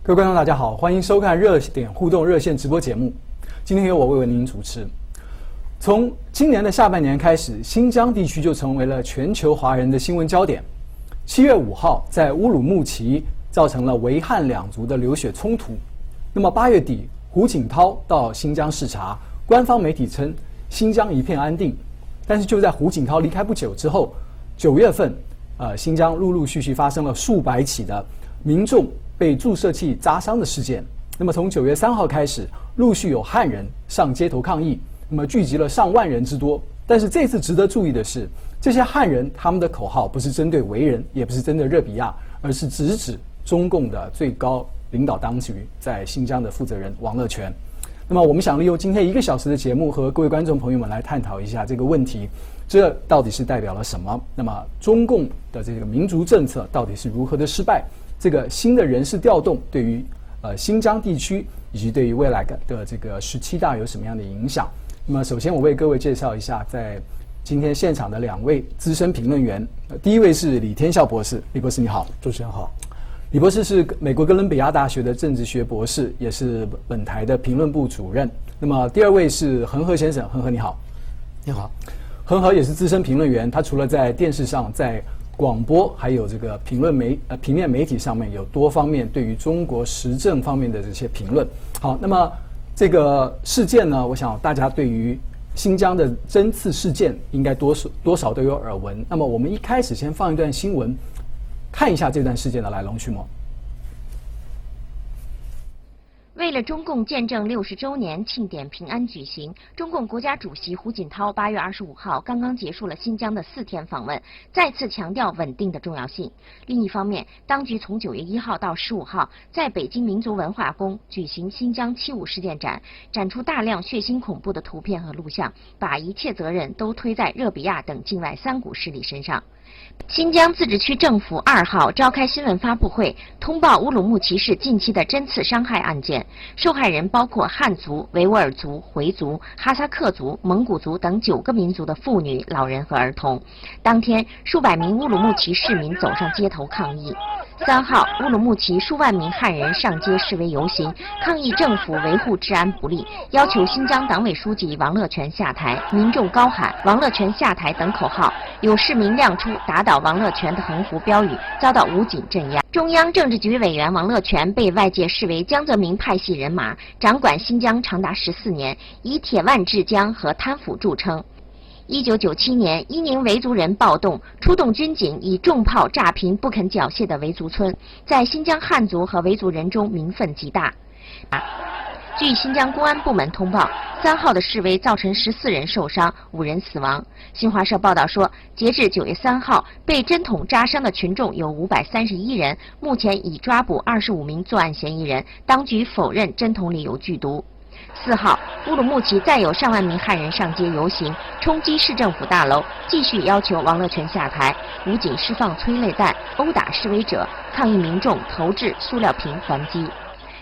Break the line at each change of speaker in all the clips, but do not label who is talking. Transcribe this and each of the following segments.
各位观众大家好，欢迎收看热点互动热线直播节目。今天由我为您主持。从今年的下半年开始，新疆地区就成为了全球华人的新闻焦点。7月5号，在乌鲁木齐造成了维汉两族的流血冲突。那么8月底，胡锦涛到新疆视察，官方媒体称新疆一片安定。但是就在胡锦涛离开不久之后，9月份，新疆陆陆续续发生了数百起的民众被注射器扎伤的事件。那么从9月3号开始，陆续有汉人上街头抗议，那么聚集了上万人之多。但是这次值得注意的是，这些汉人他们的口号不是针对维人，也不是针对热比亚，而是直指中共的最高领导当局在新疆的负责人王乐泉。那么我们想利用今天1个小时的节目，和各位观众朋友们来探讨一下这个问题，这到底是代表了什么？那么中共的这个民族政策到底是如何的失败？这个新的人事调动对于新疆地区以及对于未来的这个17大有什么样的影响？那么首先我为各位介绍一下在今天现场的2位资深评论员。第一位是李天笑博士，李博士你好。
主持人好。
李博士是美国哥伦比亚大学的政治学博士，也是本台的评论部主任。那么第2位是恒河先生，恒河你好。
你好。
恒河也是资深评论员，他除了在电视上，在广播还有这个平面媒体上面有多方面对于中国时政方面的这些评论。好，那么这个事件呢，我想大家对于新疆的针刺事件应该多少都有耳闻。那么我们一开始先放一段新闻，看一下这段事件的来龙去脉。
为了中共建政60周年庆典平安举行，中共国家主席胡锦涛8月25号刚刚结束了新疆的4天访问，再次强调稳定的重要性。另一方面，当局从9月1号到15号在北京民族文化宫举行新疆75事件展，展出大量血腥恐怖的图片和录像，把一切责任都推在热比亚等境外3股势力身上。新疆自治区政府2号召开新闻发布会，通报乌鲁木齐市近期的针刺伤害案件，受害人包括汉族、维吾尔族、回族、哈萨克族、蒙古族等9个民族的妇女、老人和儿童。当天，数百名乌鲁木齐市民走上街头抗议。3号，乌鲁木齐数万名汉人上街示威游行，抗议政府维护治安不力，要求新疆党委书记王乐泉下台。民众高喊"王乐泉下台"等口号，有市民亮出打倒王乐泉的横幅标语，遭到武警镇压。中央政治局委员王乐泉被外界视为江泽民派系人马，掌管新疆长达14年，以铁腕治疆和贪腐著称。1997年，伊宁维族人暴动，出动军警以重炮炸平不肯缴械的维族村，在新疆汉族和维族人中民愤极大。据新疆公安部门通报，3号的示威造成14人受伤，5人死亡。新华社报道说，截至9月3号，被针筒扎伤的群众有531人，目前已抓捕25名作案嫌疑人，当局否认针筒里有剧毒。4号，乌鲁木齐再有上万名汉人上街游行，冲击市政府大楼，继续要求王乐泉下台。武警释放催泪弹，殴打示威者，抗议民众投掷塑料瓶还击。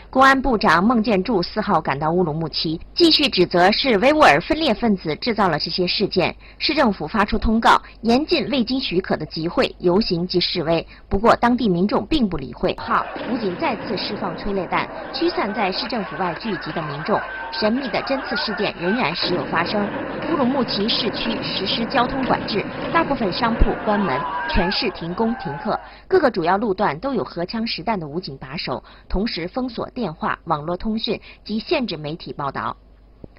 公安部长孟建柱4号赶到乌鲁木齐，继续指责是维吾尔分裂分子制造了这些事件。市政府发出通告，严禁未经许可的集会、游行及示威。不过，当地民众并不理会。号，武警再次释放催泪弹，驱散在市政府外聚集的民众。神秘的针刺事件仍然时有发生。乌鲁木齐市区实施交通管制，大部分商铺关门，全市停工停课，各个主要路段都有荷枪实弹的武警把守，同时封锁电话、网络通讯及限制媒体报道。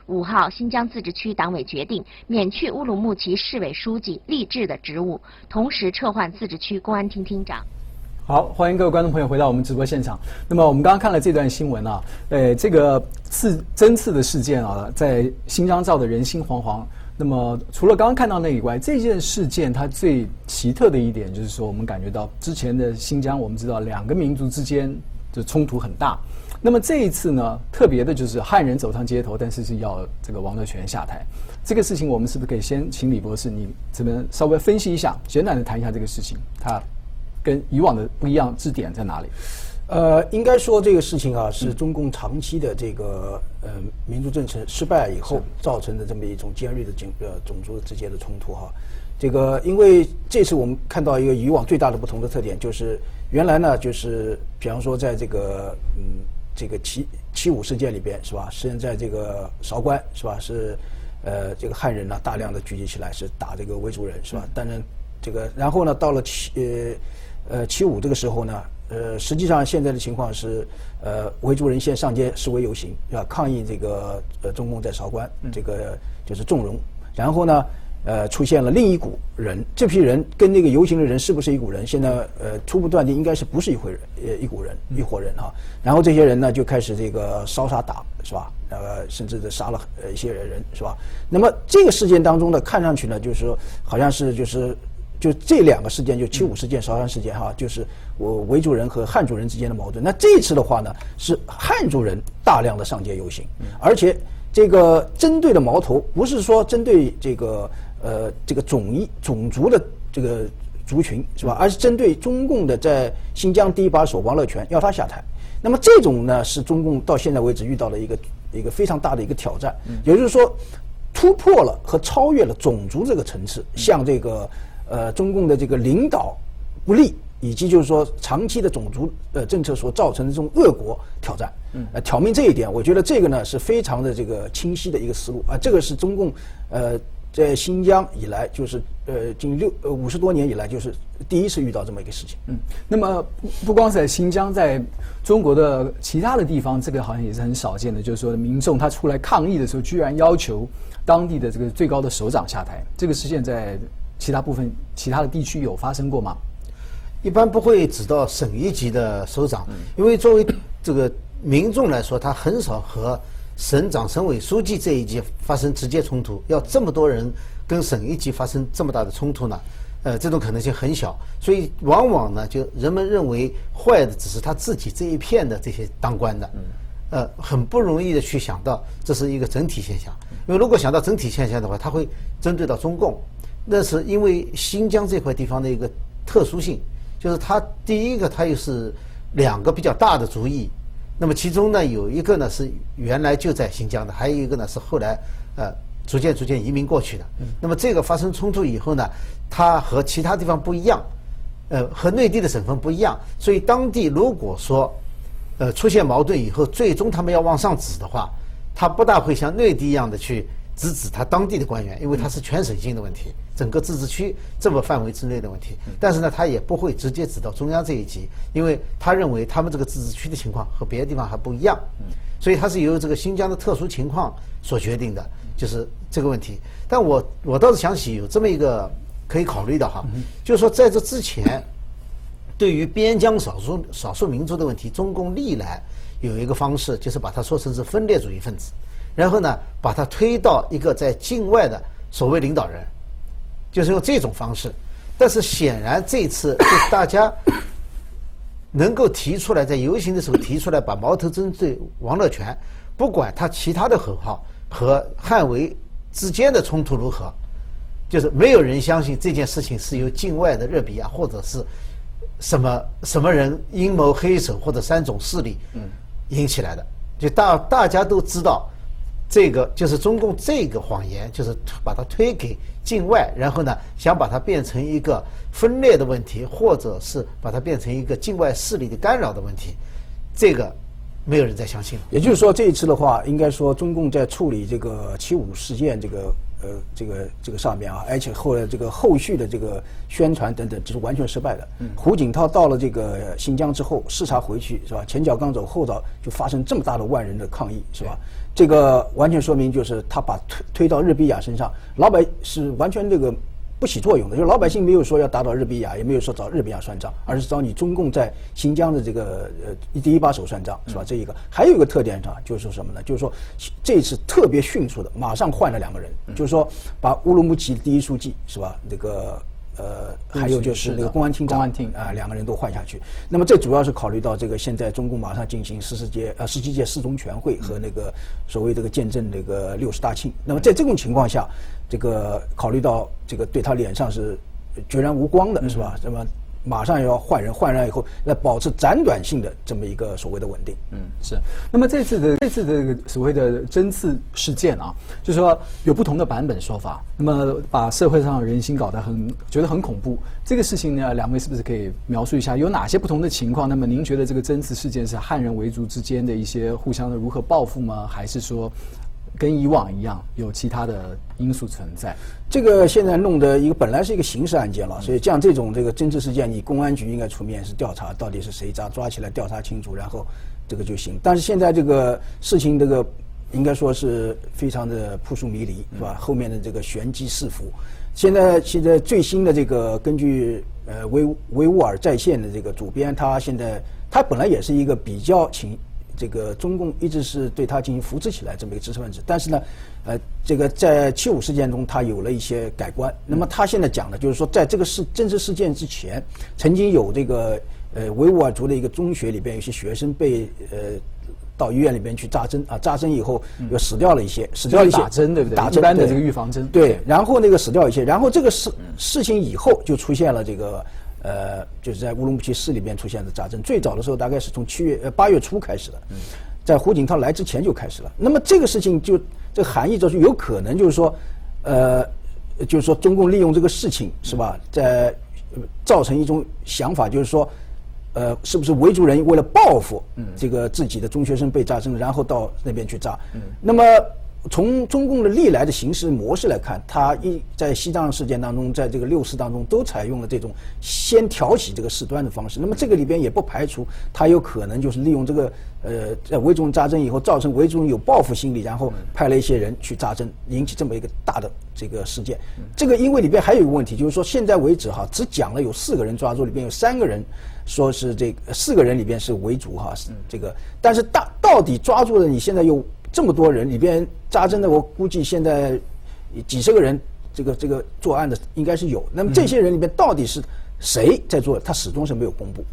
5号，新疆自治区党委决定免去乌鲁木齐市委书记励志的职务，同时撤换自治区公安厅厅长。
好，欢迎各位观众朋友回到我们直播现场。那么我们刚刚看了这段新闻啊，这个针刺的事件啊，在新疆造得人心惶惶。那么除了刚刚看到那以外，这件事件它最奇特的一点就是说，我们感觉到之前的新疆，我们知道2个民族之间的冲突很大。那么这一次呢，特别的就是汉人走上街头，但是要这个王乐泉下台。这个事情我们是不是可以先请李博士你这边稍微分析一下，简短的谈一下这个事情，它跟以往的不一样之点在哪里？
应该说这个事情啊，是中共长期的这个民族政策失败以后造成的这么一种尖锐的种族之间的冲突哈。这个因为这次我们看到一个以往最大的不同的特点，就是原来呢，就是比方说在这个这个7.5事件里边是吧？实际上在这个韶关是吧？是这个汉人呢大量的聚集起来是打这个维族人是吧？当然这个然后呢到了7.5这个时候呢，实际上现在的情况是维族人先上街示威游行是吧？抗议这个中共在韶关这个就是纵容，然后呢。出现了另一股人，这批人跟那个游行的人是不是一股人？现在初步断定应该是不是一伙人哈。然后这些人呢就开始这个烧杀打是吧？甚至杀了一些人是吧？那么这个事件当中呢，看上去呢就是说好像是就这2个事件，就7.5事件、韶关事件哈，就是维族人和汉族人之间的矛盾。那这一次的话呢，是汉族人大量的上街游行，而且这个针对的矛头不是说针对这个种族的这个族群是吧？而是针对中共的在新疆第一把手王乐泉，要他下台。那么这种呢，是中共到现在为止遇到的一个非常大的一个挑战，也就是说，突破了和超越了种族这个层次，向这个中共的这个领导不力，以及就是说长期的种族政策所造成的这种恶果挑战。挑明这一点，我觉得这个呢是非常的这个清晰的一个思路啊，这个是中共在新疆以来，就是近50多年以来，就是第一次遇到这么一个事情。
那么不光是在新疆，在中国的其他的地方，这个好像也是很少见的，就是说民众他出来抗议的时候，居然要求当地的这个最高的首长下台。这个事件在其他的地区有发生过吗？
一般不会指到省一级的首长，因为作为这个民众来说，他很少和省长、省委书记这一级发生直接冲突，要这么多人跟省一级发生这么大的冲突呢？这种可能性很小，所以往往呢，就人们认为坏的只是他自己这一片的这些当官的，很不容易的去想到这是一个整体现象。因为如果想到整体现象的话，他会针对到中共，那是因为新疆这块地方的一个特殊性，就是它第一个它又是2个比较大的族裔。那么其中呢，有一个呢是原来就在新疆的，还有一个呢是后来逐渐移民过去的。那么这个发生冲突以后呢，它和其他地方不一样，和内地的省份不一样，所以当地如果说出现矛盾以后，最终他们要往上指的话，他不大会像内地一样的去直指他当地的官员，因为它是全省性的问题，整个自治区这么范围之内的问题。但是呢，他也不会直接指到中央这一级，因为他认为他们这个自治区的情况和别的地方还不一样，所以它是由这个新疆的特殊情况所决定的，就是这个问题。但我倒是想起有这么一个可以考虑的哈，就是说在这之前，对于边疆少数民族的问题，中共历来有一个方式，就是把它说成是分裂主义分子。然后呢，把它推到一个在境外的所谓领导人，就是用这种方式。但是显然这次就大家能够提出来，在游行的时候提出来，把矛头针对王乐泉，不管他其他的口号和汉维之间的冲突如何，就是没有人相信这件事情是由境外的热比亚或者是什么人阴谋黑手或者3种势力引起来的。就大家都知道。这个就是中共这个谎言，就是把它推给境外，然后呢，想把它变成一个分裂的问题，或者是把它变成一个境外势力的干扰的问题，这个没有人再相信了。
也就是说，这一次的话，应该说中共在处理这个7.5事件这个上面啊，而且后续的这个宣传等等，就是完全失败的。胡锦涛到了这个新疆之后，视察回去是吧？前脚刚走后脚，就发生这么大的万人的抗议是吧？这个完全说明就是他把推到日比亚身上，老百是完全这个不起作用的，就是老百姓没有说要打倒日比亚，也没有说找日比亚算账，而是找你中共在新疆的这个第一把手算账是吧？这一个还有一个特点上就是说什么呢？就是说这次特别迅速的，马上换了2个人，就是说把乌鲁木齐第一书记是吧？这个还有就是那个公安厅长2个人都换下去。那么这主要是考虑到这个现在中共马上进行17届四中全会和那个所谓这个见证这个60大庆。那么在这种情况下，这个考虑到这个对他脸上是决然无光的是吧？那么马上要换人，换人以后来保持暂短性的这么一个所谓的稳定。
是。那么这次的这个所谓的针刺事件啊，就是说有不同的版本说法，那么把社会上人心搞得觉得很恐怖。这个事情呢，两位是不是可以描述一下有哪些不同的情况？那么您觉得这个针刺事件是汉人维族之间的一些互相的如何报复吗？还是说跟以往一样有其他的因素存在？
这个现在弄的一个本来是一个刑事案件了，所以像这种这个针刺事件，你公安局应该出面是调查到底是谁抓起来调查清楚，然后这个就行。但是现在这个事情这个应该说是非常的扑朔迷离，是吧？后面的这个玄机四伏。现在最新的这个根据维吾尔在线的这个主编，他本来也是一个比较这个中共一直是对他进行扶持起来这么一个知识分子，但是呢，这个在75事件中他有了一些改观。那么他现在讲的就是说，在这个政治事件之前，曾经有这个维吾尔族的一个中学里边有些学生被到医院里边去扎针啊，扎针以后又死掉了一些，
打针对不对？
打针
一般的这个预防针。
对，然后那个死掉一些，然后这个事情以后就出现了这个就是在乌鲁木齐市里边出现的扎针，最早的时候大概是从8月初开始的，在胡锦涛来之前就开始了。那么这个事情这个含义就是有可能就是说中共利用这个事情是吧，在造成一种想法，就是说是不是维族人为了报复这个自己的中学生被扎针，然后到那边去扎？那么从中共的历来的行事模式来看，他在西藏事件当中，在这个6·4当中都采用了这种先挑起这个事端的方式。那么这个里边也不排除他有可能就是利用这个在维族人扎针以后，造成维族人有报复心理，然后派了一些人去扎针，引起这么一个大的这个事件。这个因为里边还有一个问题，就是说现在为止只讲了有4个人抓住，里边有3个人说是这个4个人里边是维族这个，但是到底抓住了你现在有这么多人里边扎针的，我估计现在几十个人，这个作案的应该是有。那么这些人里边到底是谁在做？他始终是没有公布。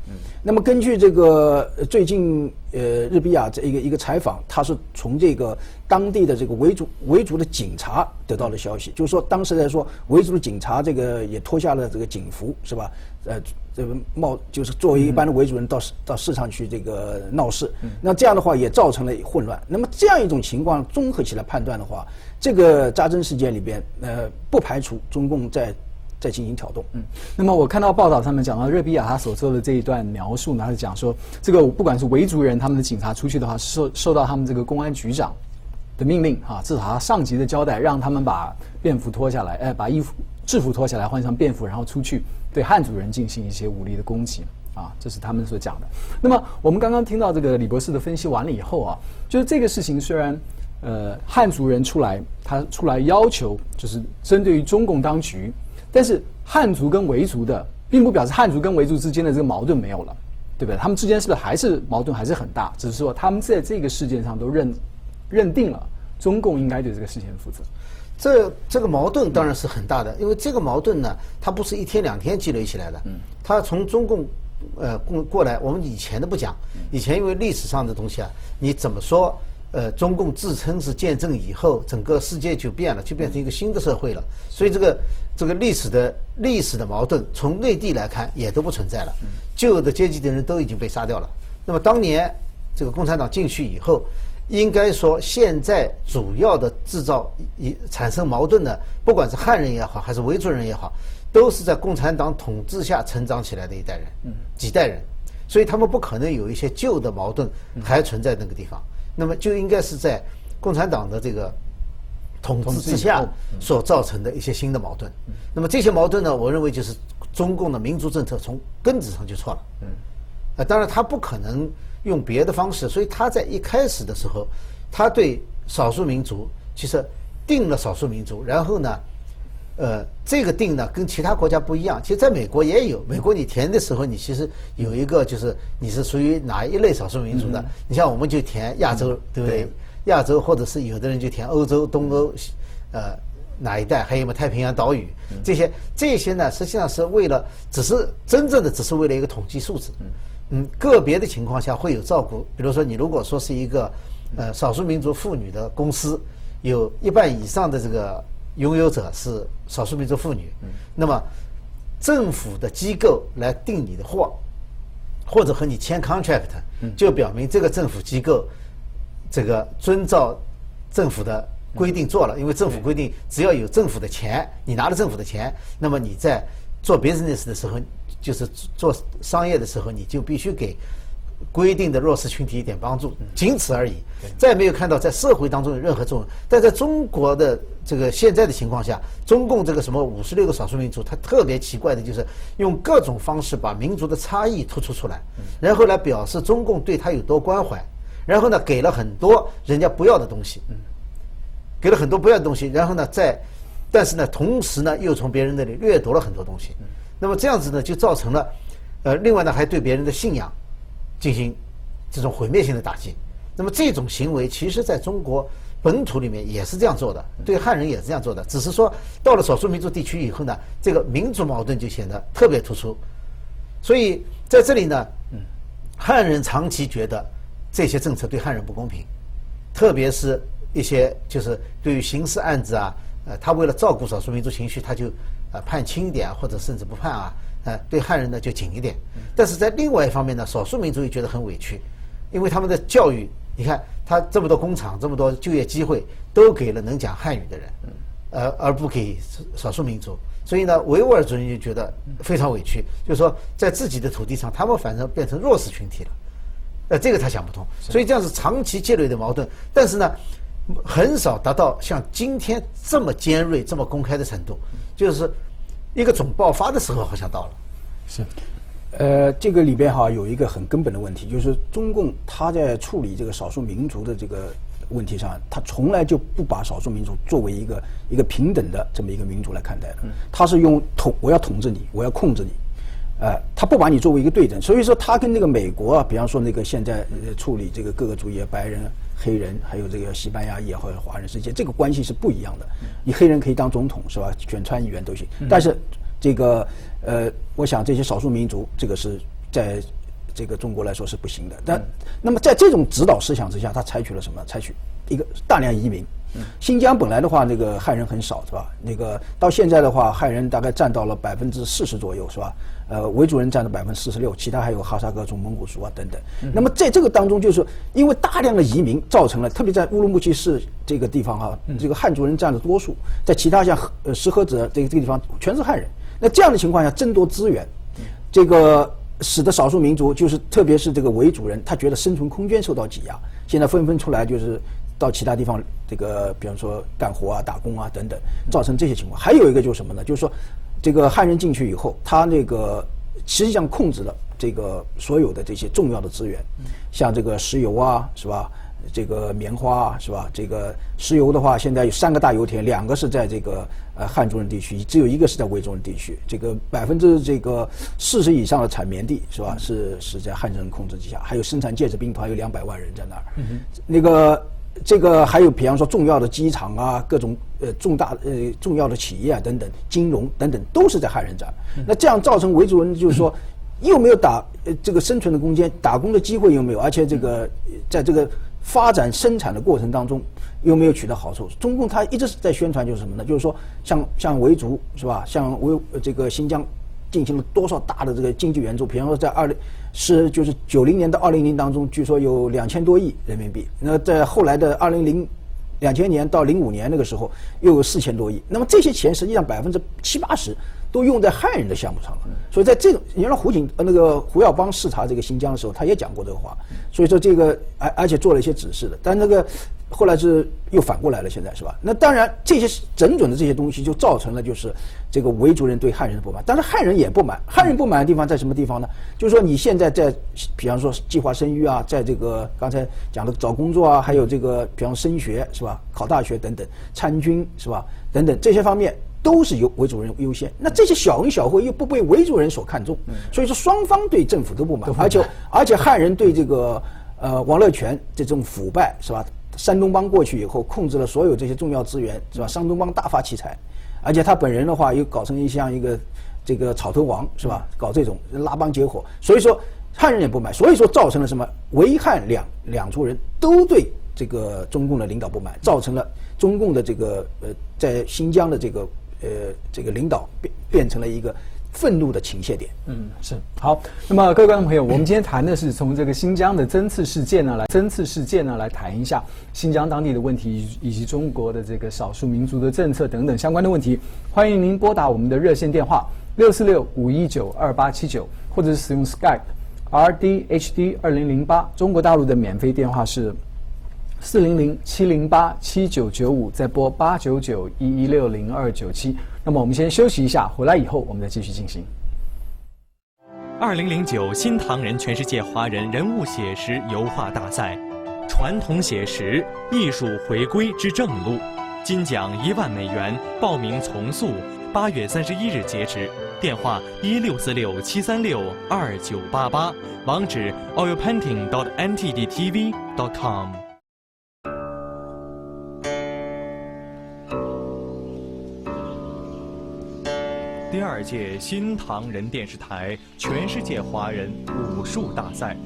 那么根据这个最近日比亚这一个采访，他是从这个当地的这个维族的警察得到的消息，就是说当时在说维族的警察这个也脱下了这个警服，是吧？这个就是作为一般的维族人到市场去这个闹事，那这样的话也造成了混乱。那么这样一种情况综合起来判断的话，这个扎针事件里边不排除中共在进行挑动。
那么我看到报道上面讲到热比亚他所做的这一段描述呢，他是讲说这个不管是维族人他们的警察出去的话，受到他们这个公安局长的命令至少他上级的交代，让他们把便服脱下来，把制服脱下来，换上便服，然后出去对汉族人进行一些武力的攻击这是他们所讲的。那么我们刚刚听到这个李博士的分析完了以后就是这个事情虽然汉族人他出来要求就是针对于中共当局，但是汉族跟维族的并不表示汉族跟维族之间的这个矛盾没有了，对不对？他们之间是不是还是矛盾还是很大？只是说他们在这个事件上都认定了中共应该对这个事情负责。
这个矛盾当然是很大的，因为这个矛盾呢，它不是1天2天积累起来的，它从中共过来，我们以前都不讲，以前因为历史上的东西你怎么说？中共自称是建政以后，整个世界就变了，就变成一个新的社会了。所以这个历史的矛盾，从内地来看也都不存在了。旧的阶级的人都已经被杀掉了。那么当年这个共产党进去以后，应该说现在主要的产生矛盾的，不管是汉人也好，还是维族人也好，都是在共产党统治下成长起来的一代人，几代人，所以他们不可能有一些旧的矛盾还存在那个地方。那么就应该是在共产党的这个统治之下所造成的一些新的矛盾。那么这些矛盾呢，我认为就是中共的民族政策从根子上就错了。当然他不可能用别的方式，所以他在一开始的时候，他对少数民族其实定了少数民族，然后呢，这个定呢跟其他国家不一样。其实在美国也有，美国你填的时候，你其实有一个就是你是属于哪一类少数民族的。你像我们就填亚洲，对不对？亚洲或者是有的人就填欧洲、东欧，哪一带，还有太平洋岛屿，这些呢，实际上是为了只是为了一个统计数字。个别的情况下会有照顾，比如说你如果说是一个少数民族妇女的公司，有1半以上的这个拥有者是少数民族妇女，那么政府的机构来订你的货，或者和你签 contract，就表明这个政府机构这个遵照政府的规定做了，因为政府规定只要有政府的钱，你拿了政府的钱，那么你在做 business 的时候，就是做商业的时候，你就必须给规定的弱势群体一点帮助，仅此而已。再没有看到在社会当中有任何作用。但在中国的这个现在的情况下，中共这个什么56个少数民族，它特别奇怪的就是用各种方式把民族的差异突出出来，然后来表示中共对他有多关怀，然后呢给了很多人家不要的东西，给了很多不要的东西，然后呢但是呢同时呢又从别人那里掠夺了很多东西，那么这样子呢就造成了，另外呢还对别人的信仰进行这种毁灭性的打击。那么这种行为其实在中国本土里面也是这样做的，对汉人也是这样做的，只是说到了少数民族地区以后呢，这个民族矛盾就显得特别突出。所以在这里呢，汉人长期觉得这些政策对汉人不公平，特别是一些就是对于刑事案子啊，他为了照顾少数民族情绪，他就判轻一点或者甚至不判啊，对汉人呢就紧一点。但是在另外一方面呢，少数民族也觉得很委屈，因为他们的教育，你看他这么多工厂，这么多就业机会都给了能讲汉语的人，而不给少数民族，所以呢维吾尔族人就觉得非常委屈，就是说在自己的土地上，他们反正变成弱势群体了，这个他想不通，所以这样是长期积累的矛盾，但是呢很少达到像今天这么尖锐、这么公开的程度，就是一个总爆发的时候好像到了。
是。
这个里边有一个很根本的问题，就是中共他在处理这个少数民族的这个问题上，他从来就不把少数民族作为一个平等的这么一个民族来看待的，他是用我要统治你，我要控制你，他不把你作为一个对等，所以说他跟那个美国啊，比方说那个现在处理这个各个族裔，白人、黑人，还有这个西班牙裔或者华人之间，这个关系是不一样的。你黑人可以当总统是吧？选参议员都行，但是这个我想这些少数民族，这个是在这个中国来说是不行的。那么在这种指导思想之下，他采取了什么？采取一个大量移民。新疆本来的话，那个汉人很少是吧？那个到现在的话，汉人大概占到了40%左右是吧？维族人占了46%，其他还有哈萨克族、蒙古族啊等等。那么在这个当中，就是因为大量的移民造成了，特别在乌鲁木齐市这个地方这个汉族人占了多数，在其他像石河子这个地方全是汉人。那这样的情况下，争夺资源，这个使得少数民族，就是特别是这个维族人，他觉得生存空间受到挤压，现在纷纷出来就是到其他地方，这个比方说干活啊、打工啊等等，造成这些情况。还有一个就是什么呢？就是说，这个汉人进去以后，他那个实际上控制了这个所有的这些重要的资源，像这个石油啊，是吧？这个棉花啊，是吧？这个石油的话，现在有3个大油田，2个是在这个汉族人地区，只有1个是在维族人地区。这个40%以上的产棉地是吧？是在汉人控制之下，还有生产戒指兵团有200万人在那儿。那个这个还有比方说重要的机场啊，各种重要的企业啊等等，金融等等都是在汉人这儿。那这样造成维族人就是说，又没有这个生存的空间，打工的机会又没有，而且这个在这个发展生产的过程当中又没有取得好处。中共他一直是在宣传就是什么呢？就是说像维族是吧？像这个新疆进行了多少大的这个经济援助？比方说在就是90年到2000年当中，据说有2000多亿人民币。那在后来的2000年到05年那个时候，又有4000多亿。那么这些钱实际上70%-80%都用在汉人的项目上了。所以在这种原来胡耀邦视察这个新疆的时候，他也讲过这个话。所以说这个而且做了一些指示的，但那个后来是又反过来了，现在是吧？那当然这些整的这些东西就造成了就是这个维族人对汉人的不满，但是汉人也不满。汉人不满的地方在什么地方呢？就是说你现在在比方说计划生育啊，在这个刚才讲的找工作啊，还有这个比方升学是吧？考大学等等，参军是吧？等等这些方面都是由维族人优先。那这些小恩小惠又不被维族人所看重，所以说双方对政府都不满，而且汉人对这个王乐泉这种腐败是吧？山东帮过去以后，控制了所有这些重要资源是吧？山东帮大发其财，而且他本人的话又搞成一个这个草头王是吧？搞这种拉帮结伙，所以说汉人也不满，所以说造成了什么？维汉两族人都对这个中共的领导不满，造成了中共的这个在新疆的这个领导变成了一个愤怒的倾泻点。
是好。那么各位观众朋友，我们今天谈的是从这个新疆的针刺事件呢来谈一下新疆当地的问题，以及中国的这个少数民族的政策等等相关的问题。欢迎您拨打我们的热线电话646-519-2879，或者是使用 Skype RDHD2008。中国大陆的免费电话是400-708-7995，再拨899-116-0297。那么我们先休息一下，回来以后我们再继续进行。
2009新唐人全世界华人人物写实油画大赛，传统写实，艺术回归之正路，金奖1万美元，报名从速，8月31日截止。电话1646-736-2988，网址 oilpainting.ntdtv.com。第2届新唐人电视台全世界华人武术大赛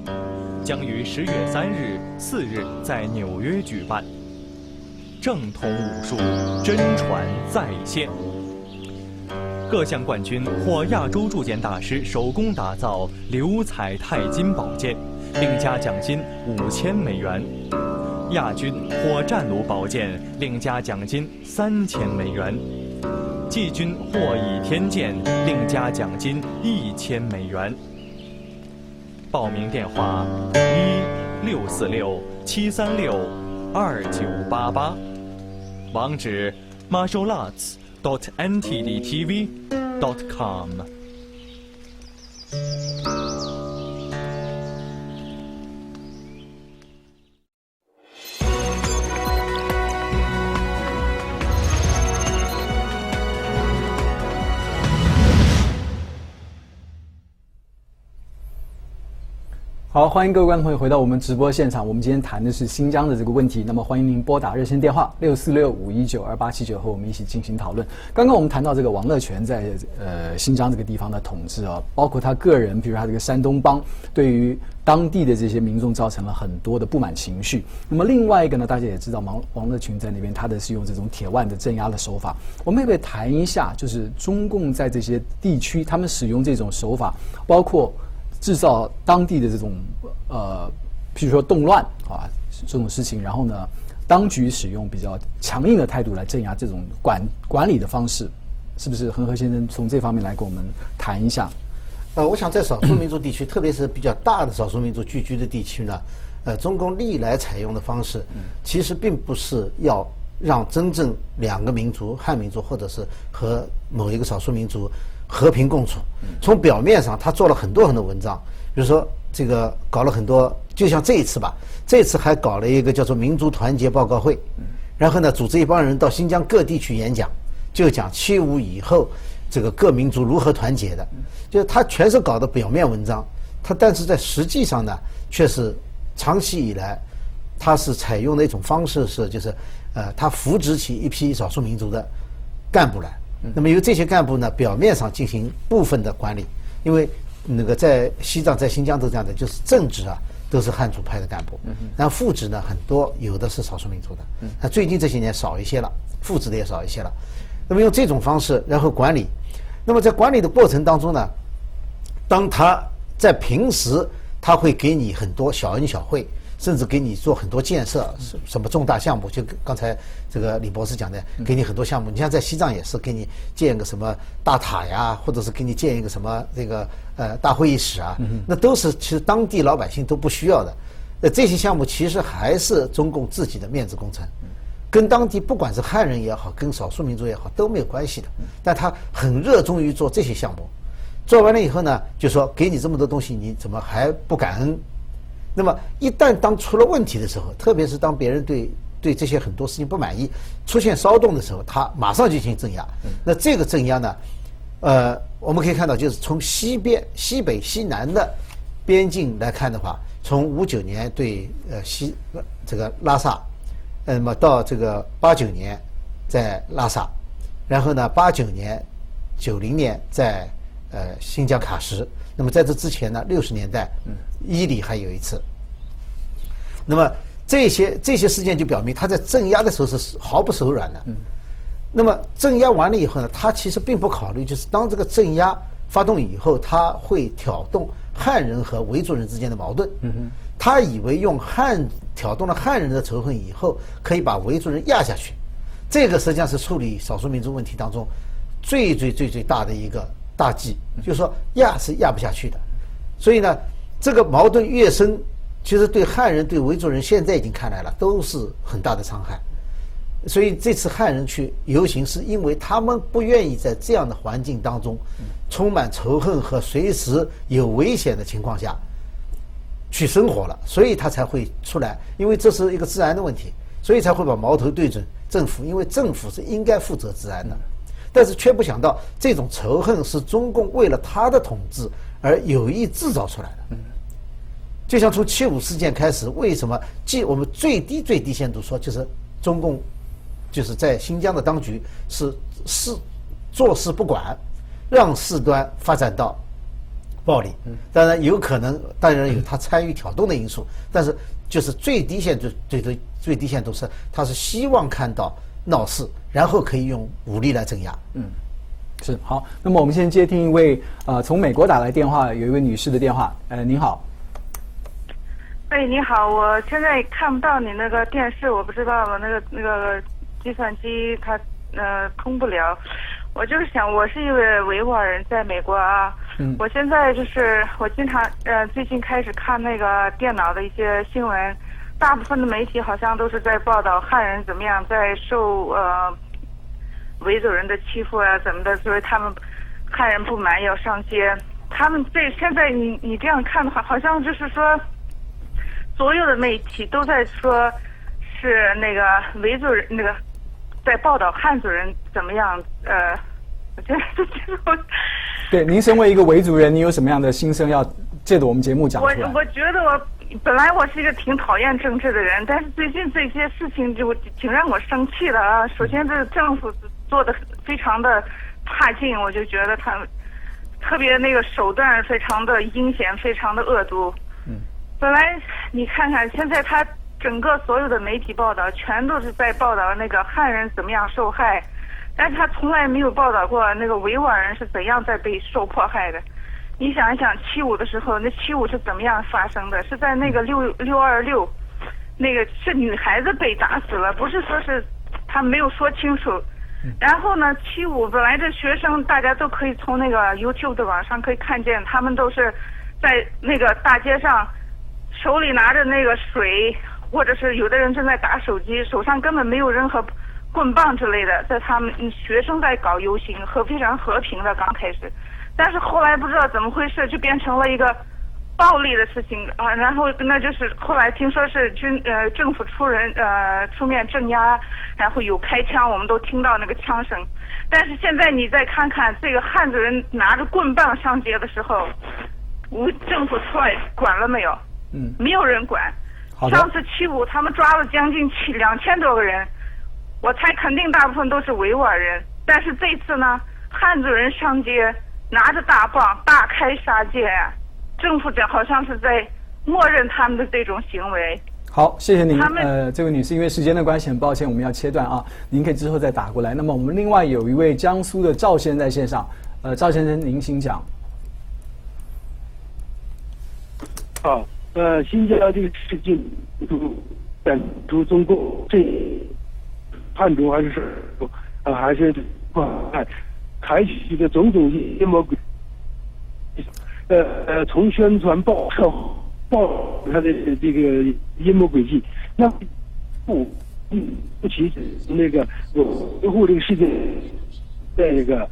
将于10月3日、4日在纽约举办。正统武术，真传在线。各项冠军获亚洲铸剑大师手工打造流彩钛金宝剑，另加奖金5000美元；亚军获战弩宝剑，另加奖金3000美元；季军获倚天剑，另加奖金1000美元。报名电话1-646-736-2988，网址 martialarts.ntdtv.com。
好，欢迎各位观众朋友回到我们直播现场。我们今天谈的是新疆的这个问题，那么欢迎您拨打热线电话646-519-2879和我们一起进行讨论。刚刚我们谈到这个王乐泉在新疆这个地方的统治啊，包括他个人，比如他这个山东帮对于当地的这些民众造成了很多的不满情绪。那么另外一个呢，大家也知道王乐群在那边他的是用这种铁腕的镇压的手法。我们也可以谈一下，就是中共在这些地区他们使用这种手法，包括制造当地的这种譬如说动乱啊这种事情，然后呢，当局使用比较强硬的态度来镇压这种管理的方式，是不是？恒河先生从这方面来跟我们谈一下。
我想在少数民族地区，特别是比较大的少数民族聚居的地区呢，中共历来采用的方式，其实并不是要让真正两个民族，汉民族或者是和某一个少数民族和平共处。从表面上，他做了很多文章，比如说这个搞了很多，就像这一次吧，这次还搞了一个叫做民族团结报告会，然后呢，组织一帮人到新疆各地去演讲，就讲7·5以后这个各民族如何团结的，就是他全是搞的表面文章，但是在实际上呢，却是长期以来，他是采用的一种方式是，就是他扶植起一批少数民族的干部来。那么由这些干部呢，表面上进行部分的管理，因为那个在西藏、在新疆都这样的，就是政治啊都是汉族派的干部，然后副职呢很多有的是少数民族的，那最近这些年少一些了，副职的也少一些了。那么用这种方式然后管理，那么在管理的过程当中呢，当他在平时他会给你很多小恩小惠，甚至给你做很多建设，什么重大项目，就刚才这个李博士讲的，给你很多项目。你像在西藏也是给你建个什么大塔呀，或者是给你建一个什么这个大会议室啊，那都是其实当地老百姓都不需要的。这些项目其实还是中共自己的面子工程，跟当地不管是汉人也好，跟少数民族也好都没有关系的。但他很热衷于做这些项目，做完了以后呢，就说给你这么多东西，你怎么还不感恩？那么一旦当出了问题的时候，特别是当别人对这些很多事情不满意，出现骚动的时候，他马上进行镇压。那这个镇压呢，我们可以看到，就是从西边、西北、西南的边境来看的话，从59年对这个拉萨，那么到这个89年在拉萨，然后呢89年、90年在新疆喀什。那么在这之前呢，60年代，伊犁还有一次。那么这些事件就表明，他在镇压的时候是毫不手软的。那么镇压完了以后呢，他其实并不考虑，就是当这个镇压发动以后，他会挑动汉人和维族人之间的矛盾。他以为用挑动了汉人的仇恨以后，可以把维族人压下去。这个实际上是处理少数民族问题当中最大的一个大忌，就是说压是压不下去的。所以呢，这个矛盾越深，其实对汉人对维族人现在已经看来了，都是很大的伤害。所以这次汉人去游行，是因为他们不愿意在这样的环境当中，充满仇恨和随时有危险的情况下去生活了，所以他才会出来。因为这是一个治安的问题，所以才会把矛头对准政府，因为政府是应该负责治安的。但是却不想到，这种仇恨是中共为了他的统治而有意制造出来的。就像从75事件开始，为什么我们最低限度说，就是中共就是在新疆的当局是坐视不管，让事端发展到暴力。当然有可能，当然有他参与挑动的因素，但是就是最低限度是他是希望看到闹事，然后可以用武力来镇压。
是好。那么我们先接听一位从美国打来电话，有一位女士的电话。您好。
你好，我现在看不到你那个电视，我不知道我那个计算机它通不了。我就是想，我是一位维吾尔人，在美国啊。我现在就是我经常最近开始看那个电脑的一些新闻，大部分的媒体好像都是在报道汉人怎么样在受维族人的欺负啊怎么的，所以他们汉人不满要上街。他们现在你这样看的话，好像就是说所有的媒体都在说是那个维族人那个在报道汉族人怎么样。
对，您身为一个维族人，你有什么样的心声要借着我们节目讲出来？
我觉得本来我是一个挺讨厌政治的人，但是最近这些事情就挺让我生气的啊。首先，这政府做的非常的差劲，我就觉得他们特别那个手段非常的阴险，非常的恶毒。本来你看看现在他整个所有的媒体报道全都是在报道那个汉人怎么样受害，但是他从来没有报道过那个维吾尔人是怎样在被受迫害的。你想一想，75的时候，那75是怎么样发生的？是在那个626，那个是女孩子被打死了，不是说是他没有说清楚。然后呢，75本来这学生大家都可以从那个 YouTube 的网上可以看见，他们都是在那个大街上，手里拿着那个水，或者是有的人正在打手机，手上根本没有任何棍棒之类的，在他们学生在搞游行，非常和平的刚开始。但是后来不知道怎么回事，就变成了一个暴力的事情啊。然后那就是后来听说是政府出面镇压，然后有开枪，我们都听到那个枪声。但是现在你再看看这个汉族人拿着棍棒上街的时候，政府出来管了没有？没有人管。上次75他们抓了将近2000多个人，我猜肯定大部分都是维吾尔人。但是这次呢，汉族人上街拿着大棒大开杀戒啊！政府好像是在默认他们的这种行为。
好，谢谢您。这位女士，因为时间的关系，很抱歉我们要切断啊，您可以之后再打过来。那么我们另外有一位江苏的赵先生在线上，赵先生您请讲。
好，新疆这个事情展出中共这叛徒还是采取的种种阴谋诡从宣传报他的这个阴谋诡计，那不其那个维护这个事情。这个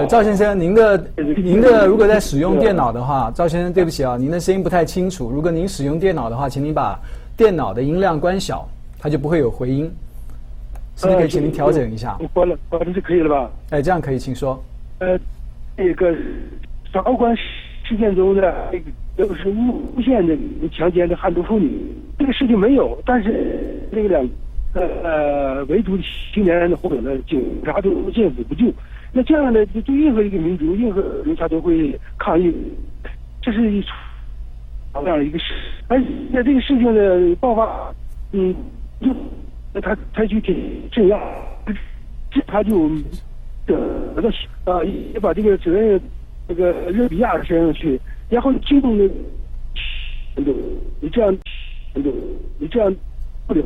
赵先生，您的如果在使用电脑的话，赵先生对不起啊，您的声音不太清楚。如果您使用电脑的话，请您把电脑的音量关小，它就不会有回音。是不是可以请您调整一下？
我关了，这就可以了吧？
这样可以，请说。
这个韶关事件中的都是诬陷的强奸的汉族妇女，这个事情没有，但是这个维族青年或者呢警察都见死不救，那这样呢，对任何一个民族、任何人他都会抗议，这是这样一个事。而且这个事情的爆发，他采取镇压，他就也把这个责任这个热比亚身上去，然后惊动的，你这样不了。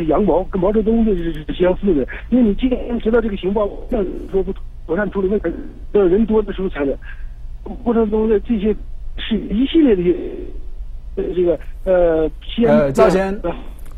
羊毛跟毛泽东是相似的，因为你既然知道这个情报，那说不妥善处理问题，人多的时候才的过程中的这些是一系列的这个
赵先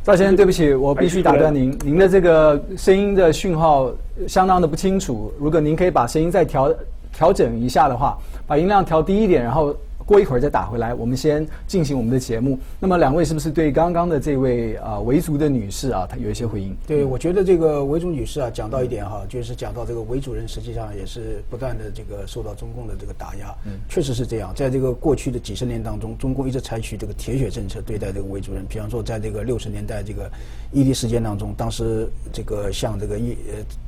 生，对不起，我必须打断您，您的这个声音的讯号相当的不清楚，如果您可以把声音再调整一下的话，把音量调低一点，然后过一会儿再打回来，我们先进行我们的节目。那么两位是不是对刚刚的这位维族的女士她有一些回应？
对，我觉得这个维族女士讲到一点就是讲到这个维族人实际上也是不断的这个受到中共的这个打压，确实是这样。在这个过去的几十年当中，中共一直采取这个铁血政策对待这个维族人。比方说，在这个60年代这个伊犁事件当中，当时这个向这个伊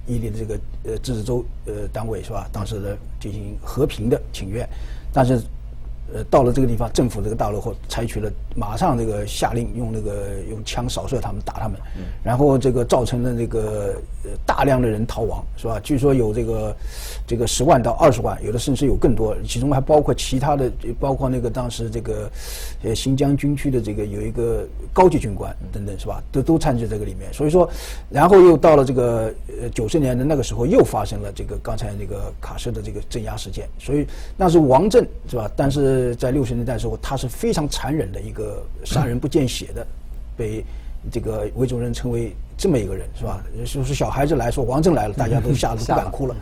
犁的这个自治州单位是吧，当时的进行和平的请愿，但是到了这个地方，政府这个大楼后采取了马上这个下令用枪扫射他们，打他们，然后这个造成了这个大量的人逃亡，是吧？据说有这个10万到20万，有的甚至有更多，其中还包括其他的，包括那个当时这个新疆军区的这个有一个高级军官等等，是吧？都参与这个里面。所以说，然后又到了这个90年的那个时候，又发生了这个刚才那个卡舍的这个镇压事件，所以那是王震，是吧？但是在60年代的时候，他是非常残忍的一个杀人不见血的，被这个维族人称为这么一个人，是吧？就是小孩子来说王震来了，大家都吓得不敢哭了。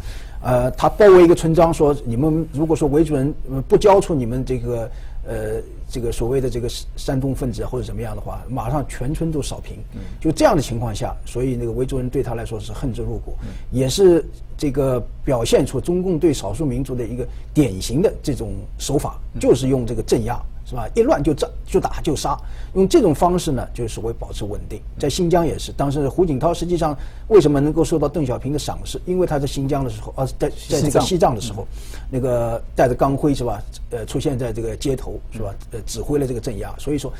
他包围一个村庄，说你们如果说维族人不交出你们这个所谓的这个煽动分子或者怎么样的话，马上全村都扫平。就这样的情况下，所以那个维族人对他来说是恨之入骨，也是这个表现出中共对少数民族的一个典型的这种手法，就是用这个镇压，是吧？一乱就打就杀，用这种方式呢，就是所谓保持稳定。在新疆也是，当时胡锦涛实际上为什么能够受到邓小平的赏识？因为他在新疆的时候，在这个西藏的时候，那个带着钢盔是吧？出现在这个街头是吧？指挥了这个镇压。所以说，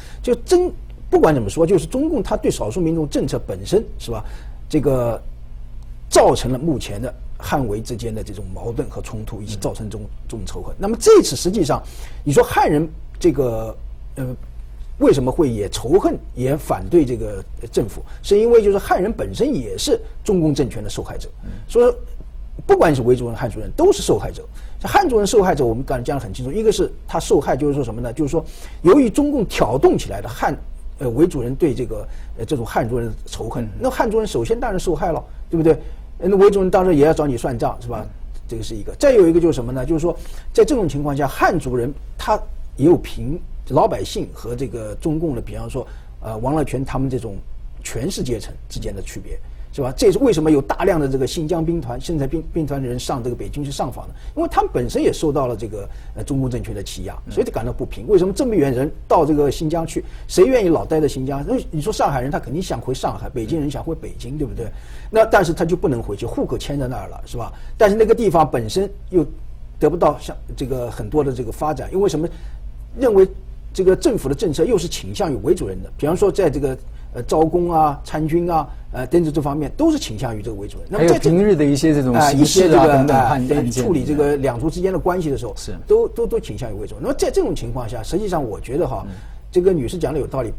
不管怎么说，就是中共他对少数民族政策本身是吧？这个造成了目前的汉维之间的这种矛盾和冲突，以及造成这种仇恨。那么这次实际上，你说汉人这个为什么会也仇恨也反对这个政府？是因为就是汉人本身也是中共政权的受害者。所以不管是维族人、汉族人，都是受害者。汉族人受害者，我们刚才讲得很清楚，一个是他受害就是说什么呢？就是说由于中共挑动起来的维族人对这种汉族人的仇恨，那汉族人首先当然受害了，对不对？那维族人当然也要找你算账，是吧？这个是一个。再有一个就是什么呢？就是说在这种情况下，汉族人他也有凭老百姓和这个中共的，比方说王乐泉他们这种权势阶层之间的区别，是吧？这是为什么有大量的这个新疆兵团、现在兵团的人上这个北京去上访呢？因为他们本身也受到了这个中共政权的欺压，所以就感到不平。为什么这么远人到这个新疆去？谁愿意老待在新疆？你说上海人他肯定想回上海，北京人想回北京，对不对？那但是他就不能回去，户口迁在那儿了，是吧？但是那个地方本身又得不到像这个很多的这个发展，因为什么？认为这个政府的政策又是倾向于维族人的，比方说在这个招工啊、参军啊、等等这方面都是倾向于这个维族人。那么在平日的一些这种形式啊等等处理这个两族之间的关系的时候，是都倾向于维族人。那么在这种情况下，实际上我觉得这个女士讲的有道理，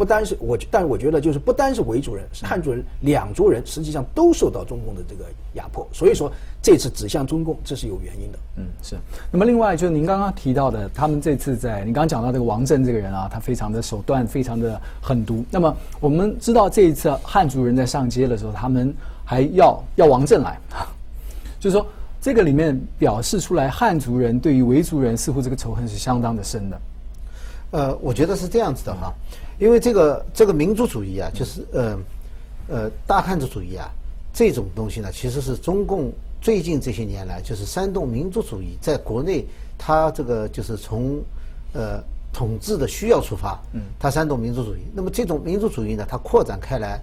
但我觉得就是不单是维族人、汉族人两族人，实际上都受到中共的这个压迫。所以说这次指向中共，这是有原因的。
是。那么另外就是您刚刚提到的，他们这次您刚刚讲到这个王震这个人啊，他非常的手段非常的狠毒。那么我们知道这一次汉族人在上街的时候，他们还要王震来，就是说这个里面表示出来汉族人对于维族人似乎这个仇恨是相当的深的。
我觉得是这样子的因为这个民族主义啊，就是大汉族主义啊，这种东西呢，其实是中共最近这些年来就是煽动民族主义，在国内它这个就是从统治的需要出发，它煽动民族主义。那么这种民族主义呢，它扩展开来，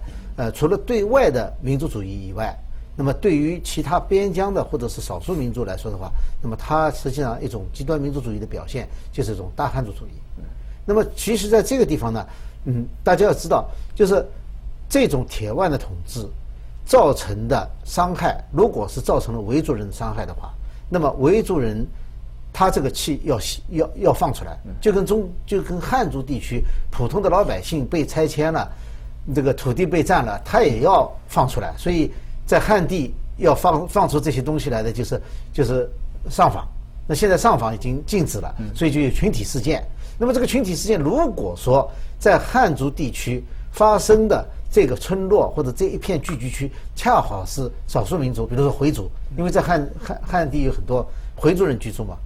除了对外的民族主义以外，那么对于其他边疆的或者是少数民族来说的话，那么它实际上一种极端民族主义的表现就是一种大汉族主义。那么其实在这个地方呢，大家要知道，就是这种铁腕的统治造成的伤害，如果是造成了维族人的伤害的话，那么维族人他这个气要放出来，就跟汉族地区普通的老百姓被拆迁了，这个土地被占了，他也要放出来。所以在汉地要放出这些东西来的就是上访。那现在上访已经禁止了，所以就有群体事件。那么这个群体事件，如果说在汉族地区发生的这个村落或者这一片聚居区恰好是少数民族，比如说回族，因为在汉地有很多回族人居住嘛，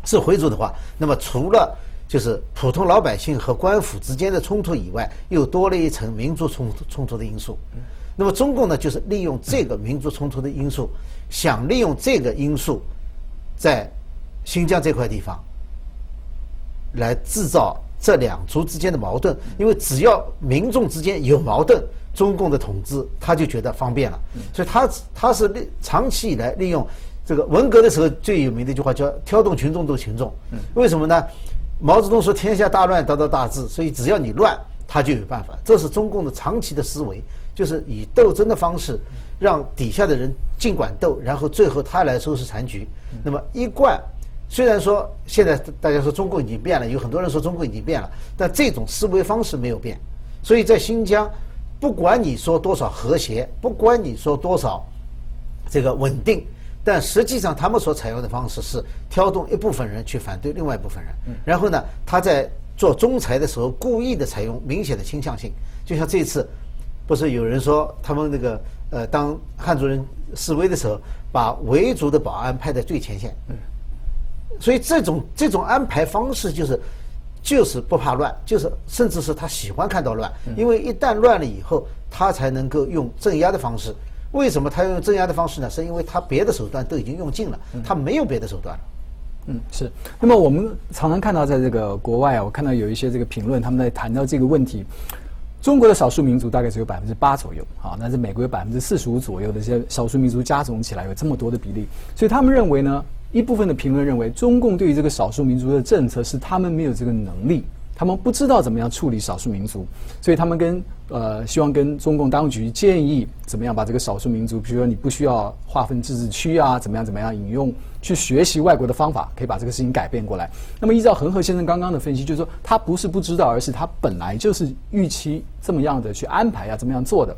是回族的话，那么除了就是普通老百姓和官府之间的冲突以外，又多了一层民族冲突的因素。那么中共呢，就是利用这个民族冲突的因素，想利用这个因素，在新疆这块地方来制造这两族之间的矛盾。因为只要民众之间有矛盾，中共的统治他就觉得方便了，所以他是长期以来利用这个文革的时候最有名的一句话叫挑动群众斗群众。为什么呢？毛泽东说天下大乱得到大治，所以只要你乱，他就有办法。这是中共的长期的思维，就是以斗争的方式让底下的人尽管斗，然后最后他来收拾残局。那么一贯，虽然说现在大家说中共已经变了，有很多人说中共已经变了，但这种思维方式没有变。所以在新疆，不管你说多少和谐，不管你说多少这个稳定，但实际上他们所采用的方式是挑动一部分人去反对另外一部分人。然后呢，他在做仲裁的时候故意的采用明显的倾向性。就像这次不是有人说他们那个当汉族人示威的时候，把维族的保安派在最前线。所以这种安排方式就是不怕乱，就是甚至是他喜欢看到乱，因为一旦乱了以后，他才能够用镇压的方式。为什么他用镇压的方式呢？是因为他别的手段都已经用尽了，他没有别的手段了。
是。那么我们常常看到，在这个国外啊，我看到有一些这个评论，他们在谈到这个问题。中国的少数民族大概只有8%左右，啊，那是美国有45%左右的这些少数民族加总起来有这么多的比例，所以他们认为呢，一部分的评论认为，中共对于这个少数民族的政策是他们没有这个能力，他们不知道怎么样处理少数民族，所以他们希望跟中共当局建议怎么样把这个少数民族，比如说你不需要划分自治区啊，怎么样引用去学习外国的方法，可以把这个事情改变过来。那么依照恒河先生刚刚的分析，就是说他不是不知道，而是他本来就是预期这么样的去安排啊，怎么样做的。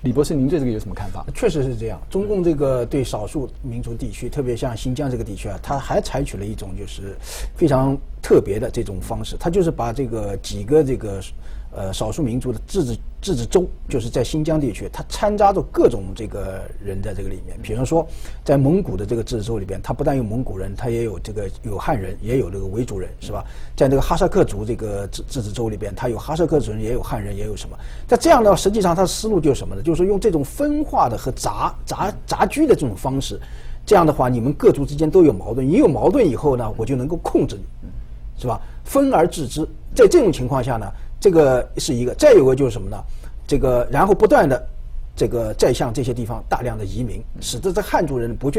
李博士，您对这个有什么看法？
确实是这样。中共这个对少数民族地区，特别像新疆这个地区啊，它还采取了一种就是非常特别的这种方式，它就是把这个几个这个少数民族的自治州，就是在新疆地区，它掺杂着各种这个人在这个里面。比如说，在蒙古的这个自治州里边，它不但有蒙古人，它也有有汉人，也有这个维族人，是吧？在这个哈萨克族这个自治州里边，它有哈萨克族人，也有汉人，也有什么？但这样呢，实际上它的思路就是什么呢？就是用这种分化的和杂居的这种方式，这样的话，你们各族之间都有矛盾，你有矛盾以后呢，我就能够控制你，是吧？分而治之。在这种情况下呢，这个是一个，再有个就是什么呢？这个然后不断的这个再向这些地方大量的移民，使得这汉族人逐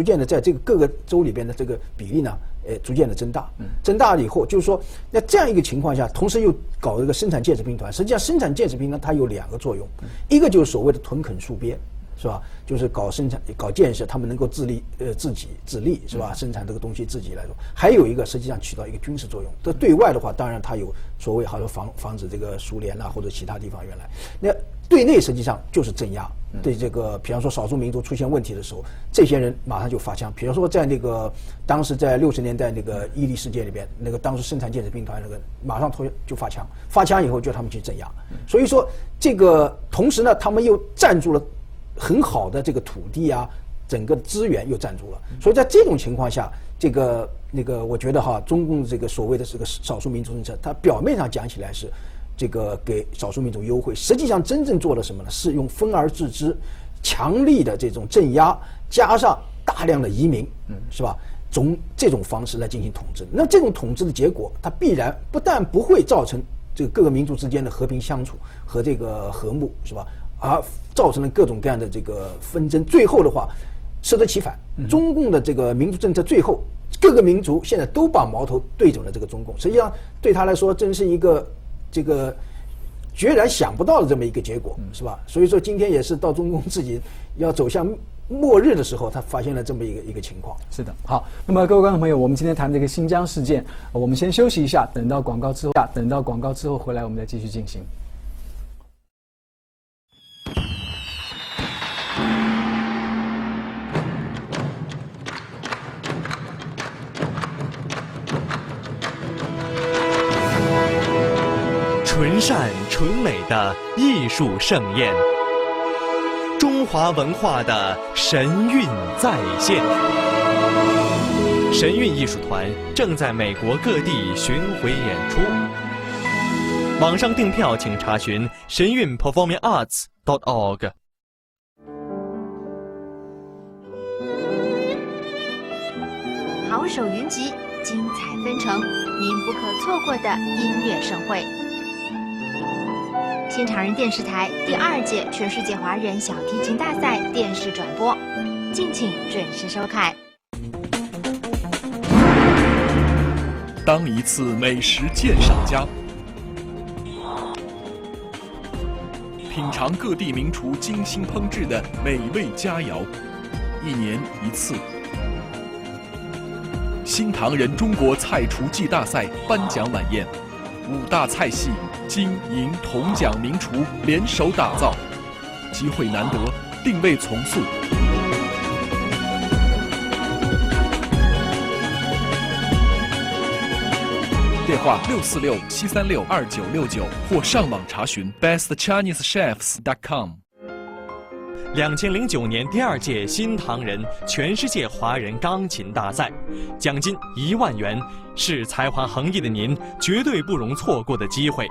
渐的在这个各个州里边的这个比例呢，逐渐的增大。增大了以后，就是说，那这样一个情况下，同时又搞一个生产建设兵团。实际上，生产建设兵团它有2个作用，一个就是所谓的屯垦戍边，是吧？就是搞生产、搞建设，他们能够自立，自立，是吧？生产这个东西自己来做。还有一个，实际上起到一个军事作用。这对外的话，当然它有所谓好多防止这个苏联啦或者其他地方原来。那对内实际上就是镇压，对这个，比方说少数民族出现问题的时候，这些人马上就发枪。比如说在那个当时在60年代那个伊犁事件里边，那个当时生产建设兵团那个马上就发枪，发枪以后叫他们去镇压。所以说这个同时呢，他们又占住了很好的这个土地啊，整个资源又占住了，所以在这种情况下，我觉得哈，中共这个所谓的这个少数民族政策，它表面上讲起来是这个给少数民族优惠，实际上真正做了什么呢？是用分而治之，强力的这种镇压，加上大量的移民，是吧？这种方式来进行统治。那这种统治的结果，它必然不但不会造成这个各个民族之间的和平相处和这个和睦，是吧？而造成了各种各样的这个纷争，最后的话适得其反。中共的这个民族政策，最后各个民族现在都把矛头对准了这个中共，实际上对他来说真是一个这个决然想不到的这么一个结果，是吧？所以说今天也是到中共自己要走向末日的时候，他发现了这么一个情况。
是的，好，那么各位观众朋友，我们今天谈这个新疆事件，我们先休息一下，等到广告之后回来，我们再继续进行。
纯善纯美的艺术盛宴，中华文化的神韵再现。神韵艺术团正在美国各地巡回演出。网上订票请查询神韵 performingarts.org。
好手云集，精彩纷呈，您不可错过的音乐盛会。新唐人电视台第2届全世界华人小提琴大赛电视转播，敬请准时收看。
当一次美食鉴赏家，品尝各地名厨精心烹制的美味佳肴，1年1次。新唐人中国菜厨技大赛颁奖晚宴，5大菜系金银铜奖名厨联手打造，机会难得，定位从速。电话646-736-2969或上网查询 bestchinesechefs.com。
2009年第2届新唐人全世界华人钢琴大赛，奖金1万元，是才华横溢的您绝对不容错过的机会。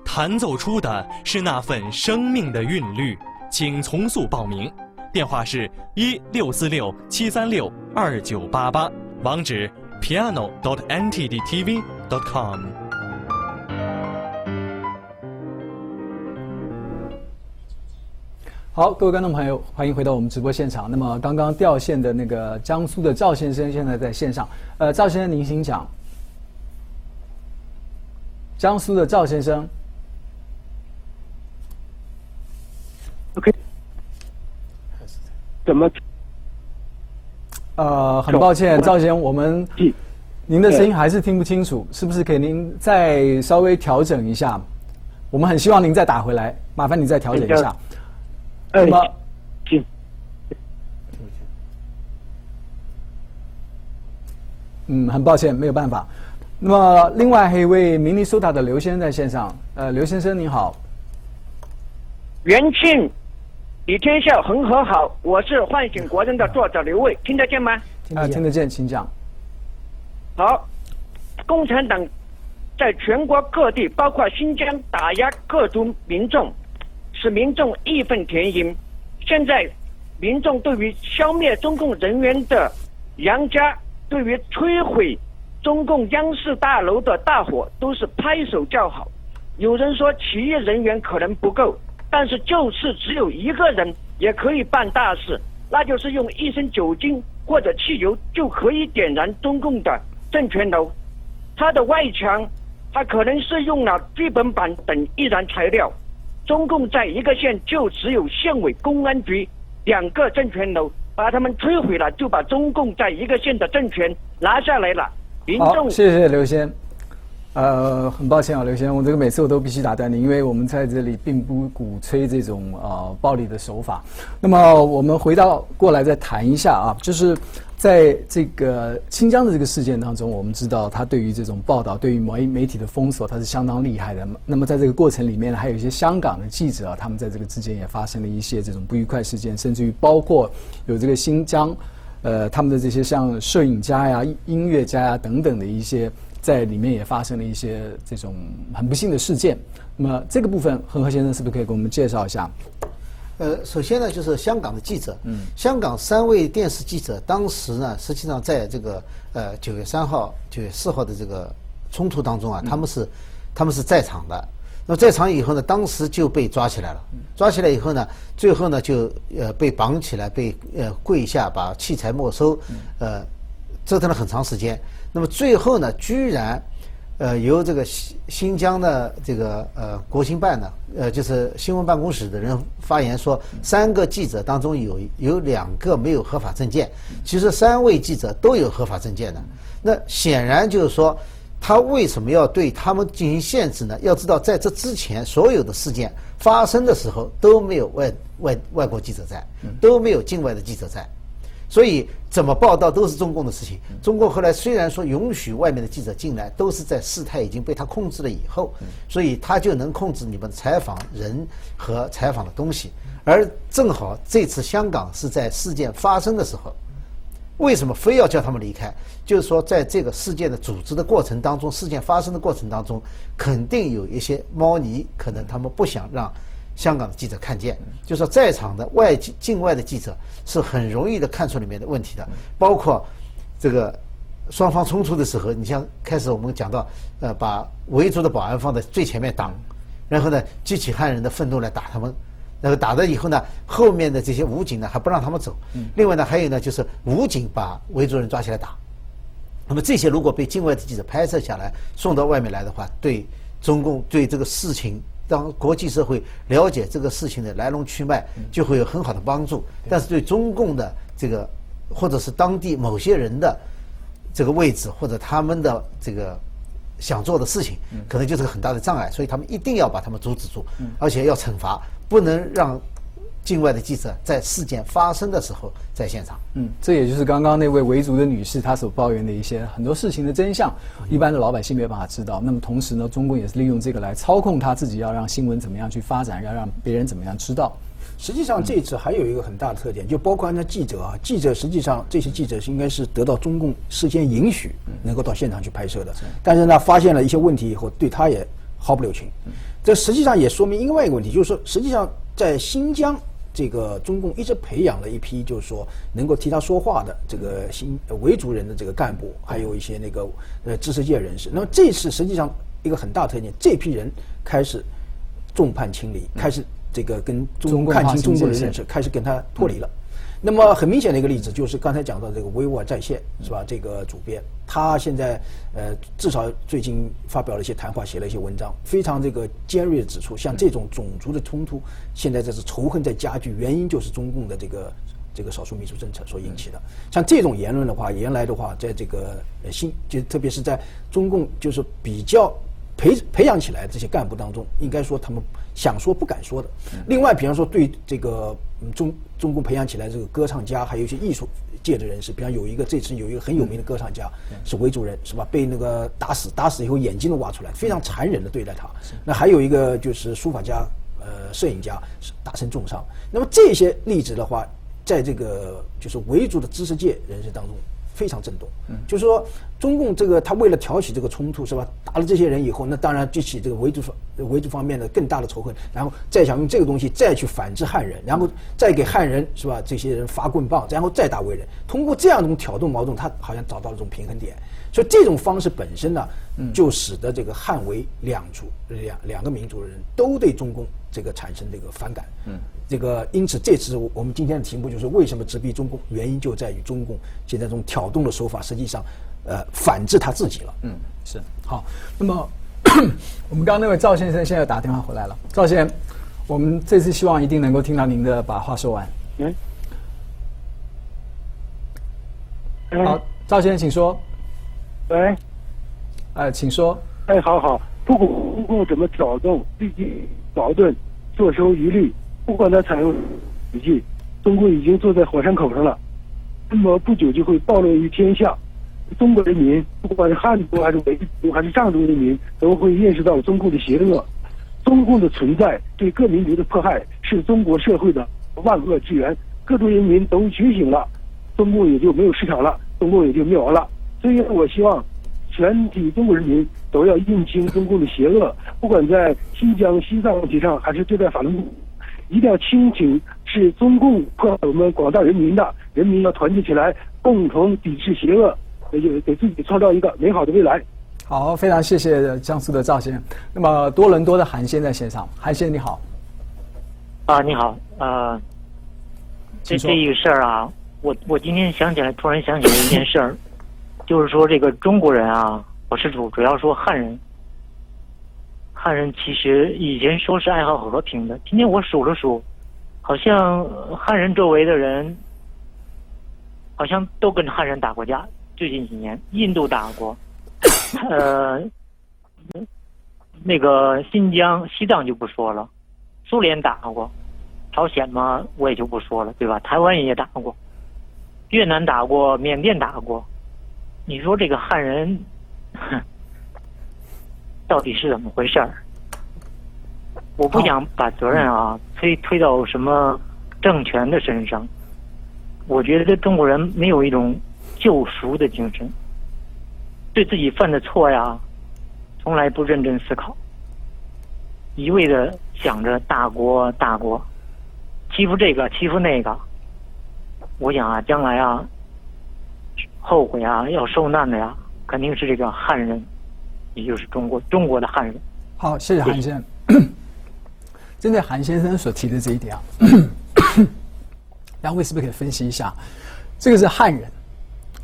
弹奏出的是那份生命的韵律，请从速报名。电话是1646-736-2988，网址 piano.ntdtv.com。
好，各位观众朋友，欢迎回到我们直播现场。那么刚刚掉线的那个江苏的赵先生现在在线上，赵先生您请讲。江苏的赵先生
，OK， 怎么？
很抱歉，赵先生，我们您的声音还是听不清楚，是不是给您再稍微调整一下？我们很希望您再打回来，麻烦你再调整一下。那么，
行。
很抱歉，没有办法。那么，另外还有一位明尼苏达的刘先生在线上。刘先生您好。
元庆，李天笑，恒河好，我是唤醒国人的作者刘卫，听得见吗？
听得见，请讲。
好，共产党在全国各地，包括新疆，打压各族民众，使民众义愤填膺。现在，民众对于消灭中共人员的杨家，对于摧毁中共央视大楼的大火，都是拍手叫好。有人说起义人员可能不够，但是就是只有一个人也可以办大事，那就是用一升酒精或者汽油就可以点燃中共的政权楼。它的外墙，它可能是用了剧本板等易燃材料。中共在一个县就只有县委、公安局2个政权楼，把他们摧毁了，就把中共在一个县的政权拿下来了。民众，
好，谢谢刘先。很抱歉啊，刘先生，我这个每次我都必须打断你，因为我们在这里并不鼓吹这种暴力的手法。那么我们过来再谈一下啊，就是在这个新疆的这个事件当中，我们知道他对于这种报道，对于媒体的封锁，他是相当厉害的。那么在这个过程里面呢，还有一些香港的记者他们在这个之间也发生了一些这种不愉快事件，甚至于包括有这个新疆，他们的这些像摄影家呀、音乐家呀等等的一些。在里面也发生了一些这种很不幸的事件。那么这个部分，恒河先生是不是可以给我们介绍一下？
首先呢，就是香港的记者，香港3位电视记者，当时呢，实际上在这个9月3号、9月4号的这个冲突当中啊，他们是在场的。那么在场以后呢，当时就被抓起来了。抓起来以后呢，最后呢就被绑起来，被跪下，把器材没收，折腾了很长时间。那么最后呢，居然由这个新疆的这个国新办呢，就是新闻办公室的人发言说，3个记者当中有2个没有合法证件，其实3位记者都有合法证件的。那显然就是说，他为什么要对他们进行限制呢？要知道，在这之前所有的事件发生的时候都没有外国记者在，都没有境外的记者在。所以怎么报道都是中共的事情。中共后来虽然说允许外面的记者进来，都是在事态已经被他控制了以后，所以他就能控制你们采访人和采访的东西。而正好这次香港是在事件发生的时候，为什么非要叫他们离开？就是说，在这个事件的组织的过程当中，事件发生的过程当中，肯定有一些猫腻，可能他们不想让香港的记者看见，就是说在场的境外的记者是很容易的看出里面的问题的，包括这个双方冲突的时候，你像开始我们讲到，把维族的保安放在最前面挡，然后呢激起汉人的愤怒来打他们，然后打了以后呢，后面的这些武警呢还不让他们走，另外呢还有呢就是武警把维族人抓起来打，那么这些如果被境外的记者拍摄下来送到外面来的话，对中共对这个事情。当国际社会了解这个事情的来龙去脉，就会有很好的帮助。但是对中共的这个，或者是当地某些人的这个位置，或者他们的这个想做的事情，可能就是个很大的障碍。所以他们一定要把他们阻止住，而且要惩罚，不能让境外的记者在事件发生的时候在现场。
这也就是刚刚那位维族的女士她所抱怨的一些很多事情的真相，一般的老百姓没有办法知道。那么同时呢，中共也是利用这个来操控他自己，要让新闻怎么样去发展，要让别人怎么样知道。
实际上这次还有一个很大的特点，就包括那记者啊，记者实际上这些记者是应该是得到中共事先允许能够到现场去拍摄的，但是呢发现了一些问题以后，对他也毫不留情。这实际上也说明另外一个问题，就是说实际上在新疆。这个中共一直培养了一批，就是说能够替他说话的这个维族人的这个干部，还有一些那个知识界人士。那么这次实际上一个很大特点，这批人开始众叛亲离，开始这个跟中共看清中国的认识，开始跟他脱离了。那么很明显的一个例子就是刚才讲到这个维吾尔在线是吧？这个主编他现在至少最近发表了一些谈话，写了一些文章，非常这个尖锐的指出，像这种种族的冲突，现在这是仇恨在加剧，原因就是中共的这个少数民族政策所引起的。像这种言论的话，原来的话，在这个就特别是在中共就是比较培养起来这些干部当中，应该说他们想说不敢说的。另外，比方说对这个中共培养起来这个歌唱家，还有一些艺术界的人士，比方这次有一个很有名的歌唱家是维族人，是吧？被那个打死以后眼睛都挖出来，非常残忍的对待他。那还有一个就是书法家，摄影家是打成重伤。那么这些例子的话，在这个就是维族的知识界人士当中非常震动。就是说中共这个他为了挑起这个冲突，是吧？打了这些人以后，那当然激起这个维族方面的更大的仇恨，然后再想用这个东西再去反制汉人，然后再给汉人，是吧？这些人发棍棒，然后再打维人，通过这样一种挑动矛盾，他好像找到了这种平衡点。所以这种方式本身呢，就使得这个汉维两个民族的人都对中共这个产生这个反感。这个因此这次我们今天的题目就是为什么直逼中共，原因就在于中共现在这种挑动的手法，实际上反制他自己了。
是好。那么我们刚刚那位赵先生现在打电话回来了，赵先生，我们这次希望一定能够听到您的把话说完。好，赵先生请说。
喂，
请说。
好，不管中共怎么挑动、立即矛盾、坐收渔利，不管他采用武器，中共已经坐在火山口上了，那么不久就会暴露于天下。中国人民，不管是汉族还是维族还是藏族人民，都会认识到中共的邪恶。中共的存在对各民族的迫害，是中国社会的万恶之源。各族人民都觉醒了，中共也就没有市场了，中共也就灭亡了。所以我希望全体中国人民都要认清中共的邪恶，不管在新疆、西藏问题上，还是对待法轮功，一定要清醒，是中共迫害我们广大人民的，人民要团结起来，共同抵制邪恶，给自己创造一个美好的未来。
好，非常谢谢江苏的赵先生。那么多伦多的韩先在线上，韩先你好。
你好，这一个事儿啊，我今天突然想起来一件事儿，就是说这个中国人啊，我是主要说汉人其实以前说是爱好和平的，今天我数了数，好像汉人周围的人好像都跟汉人打过架。最近几年，印度打过，那个新疆、西藏就不说了，苏联打过，朝鲜嘛我也就不说了，对吧？台湾也打过，越南打过，缅甸打过。你说这个汉人到底是怎么回事儿？我不想把责任推到什么政权的身上。我觉得中国人没有一种救赎的精神，对自己犯的错呀，从来不认真思考，一味的想着大国，欺负这个欺负那个。我想将来后悔要受难的肯定是这个汉人，也就是中国的汉人。
好，谢谢韩先生。针对韩先生所提的这一点两位是不是可以分析一下，这个是汉人，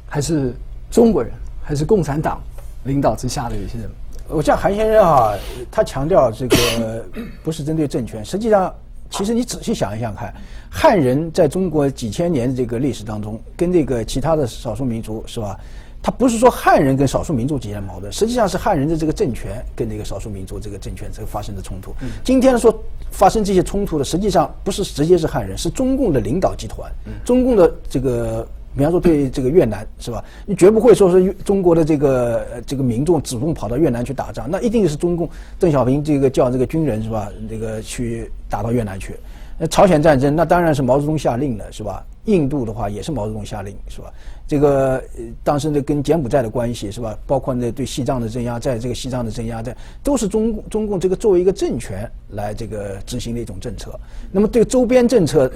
还是中国人，还是共产党领导之下的有些人？
我像韩先生他强调这个不是针对政权，实际上，其实你仔细想一想看，汉人在中国几千年的这个历史当中，跟这个其他的少数民族是吧？他不是说汉人跟少数民族之间的矛盾，实际上是汉人的这个政权跟这个少数民族这个政权发生的冲突。今天说发生这些冲突的，实际上不是直接是汉人，是中共的领导集团，中共的这个。比方说对这个越南是吧？你绝不会说是中国的这个民众主动跑到越南去打仗，那一定是中共邓小平这个叫这个军人是吧？这个去打到越南去。朝鲜战争那当然是毛泽东下令的是吧？印度的话也是毛泽东下令是吧？这个当时跟柬埔寨的关系是吧？包括对西藏的镇压，在这个西藏的镇压，都是中共这个作为一个政权来这个执行的一种政策。那么对周边政策，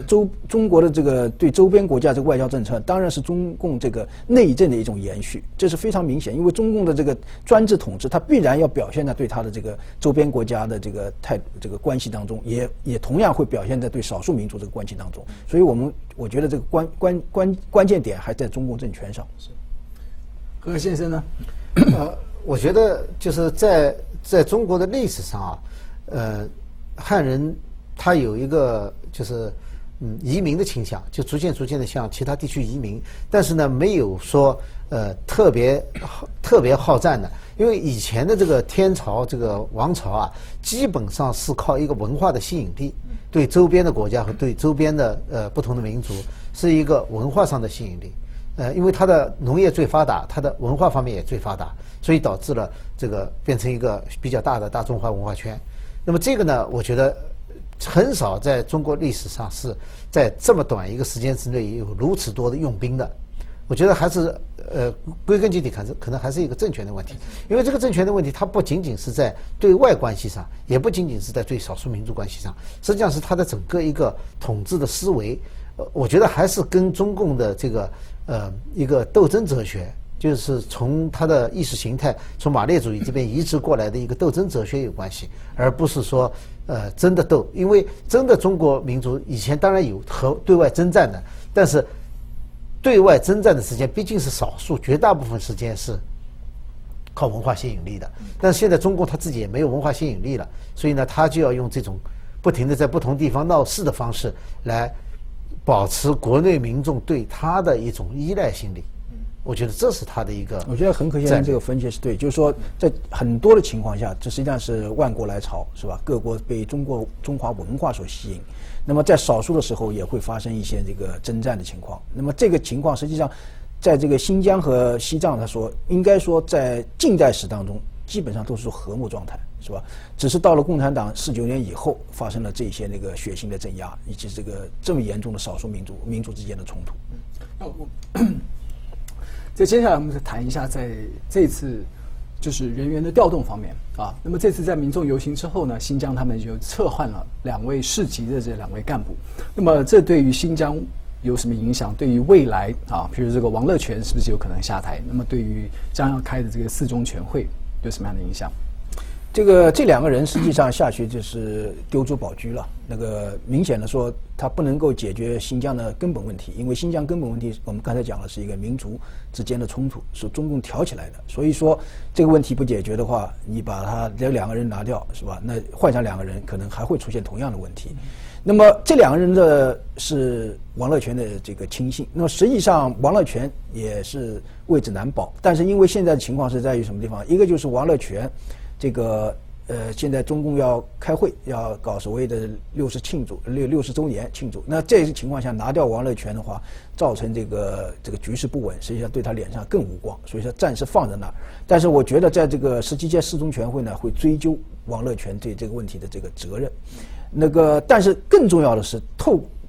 中国的这个对周边国家这个外交政策，当然是中共这个内政的一种延续，这是非常明显。因为中共的这个专制统治，它必然要表现在对它的这个周边国家的这个关系当中，也同样会表现在对少数民族这个关系当中。所以我觉得这个关键点还在中共政权上。
何先生呢？
我觉得就是在中国的历史上汉人他有一个就是移民的倾向，就逐渐的向其他地区移民，但是呢没有说特别好战的，因为以前的这个天朝这个王朝基本上是靠一个文化的吸引力，对周边的国家和对周边的不同的民族是一个文化上的吸引力。因为它的农业最发达，它的文化方面也最发达，所以导致了这个变成一个比较大的大中华文化圈。那么这个呢，我觉得很少在中国历史上是在这么短一个时间之内有如此多的用兵的。我觉得还是归根结底可能还是一个政权的问题，因为这个政权的问题，它不仅仅是在对外关系上，也不仅仅是在对少数民族关系上，实际上是它的整个一个统治的思维。我觉得还是跟中共的这个一个斗争哲学，就是从他的意识形态从马列主义这边移植过来的一个斗争哲学有关系，而不是说真的斗。因为真的中国民族以前当然有和对外征战的，但是对外征战的时间毕竟是少数，绝大部分时间是靠文化吸引力的。但是现在中共他自己也没有文化吸引力了，所以呢，他就要用这种不停的在不同地方闹事的方式来保持国内民众对他的一种依赖心理。我觉得这是他的一个。
我觉得恒可先生这个分析是对，就是说在很多的情况下，这实际上是万国来朝，是吧？各国被中华文化所吸引，那么在少数的时候也会发生一些这个征战的情况。那么这个情况实际上，在这个新疆和西藏，他说应该说在近代史当中基本上都是和睦状态，是吧？只是到了共产党49年以后，发生了这些那个血腥的镇压，以及这个这么严重的少数民族之间的冲突。
在接下来我们再谈一下，在这次就是人员的调动方面那么这次在民众游行之后呢，新疆他们就撤换了2位市级的这2位干部。那么这对于新疆有什么影响？对于未来比如这个王乐泉是不是有可能下台？那么对于将要开的这个4中全会有什么样的影响？
这两个人实际上下去就是丢猪保车了。那个明显的说，他不能够解决新疆的根本问题，因为新疆根本问题我们刚才讲了是一个民族之间的冲突，是中共挑起来的。所以说这个问题不解决的话，你把他这两个人拿掉，是吧？那换上两个人，可能还会出现同样的问题。那么这两个人的是王乐泉的这个亲信，那么实际上王乐泉也是位置难保，但是因为现在的情况是在于什么地方？一个就是王乐泉。这个现在中共要开会，要搞所谓的60周年庆祝。那这个情况下拿掉王乐泉的话，造成这个局势不稳，实际上对他脸上更无光，所以说暂时放在那儿。但是我觉得在这个17届四中全会呢，会追究王乐泉对这个问题的这个责任。那个，但是更重要的是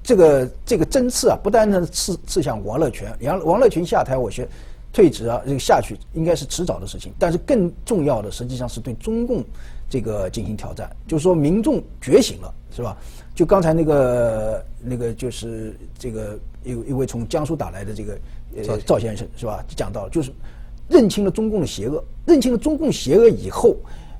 这个针刺啊，不单单刺向王乐泉，王乐泉下台，我觉得。退职啊，这个下去应该是迟早的事情，但是更重要的实际上是对中共这个进行挑战，就是说民众觉醒了，是吧？就刚才那个就是这个一位从江苏打来的这个赵先生是吧？讲到就是认清了中共的邪恶，认清了中共邪恶以后。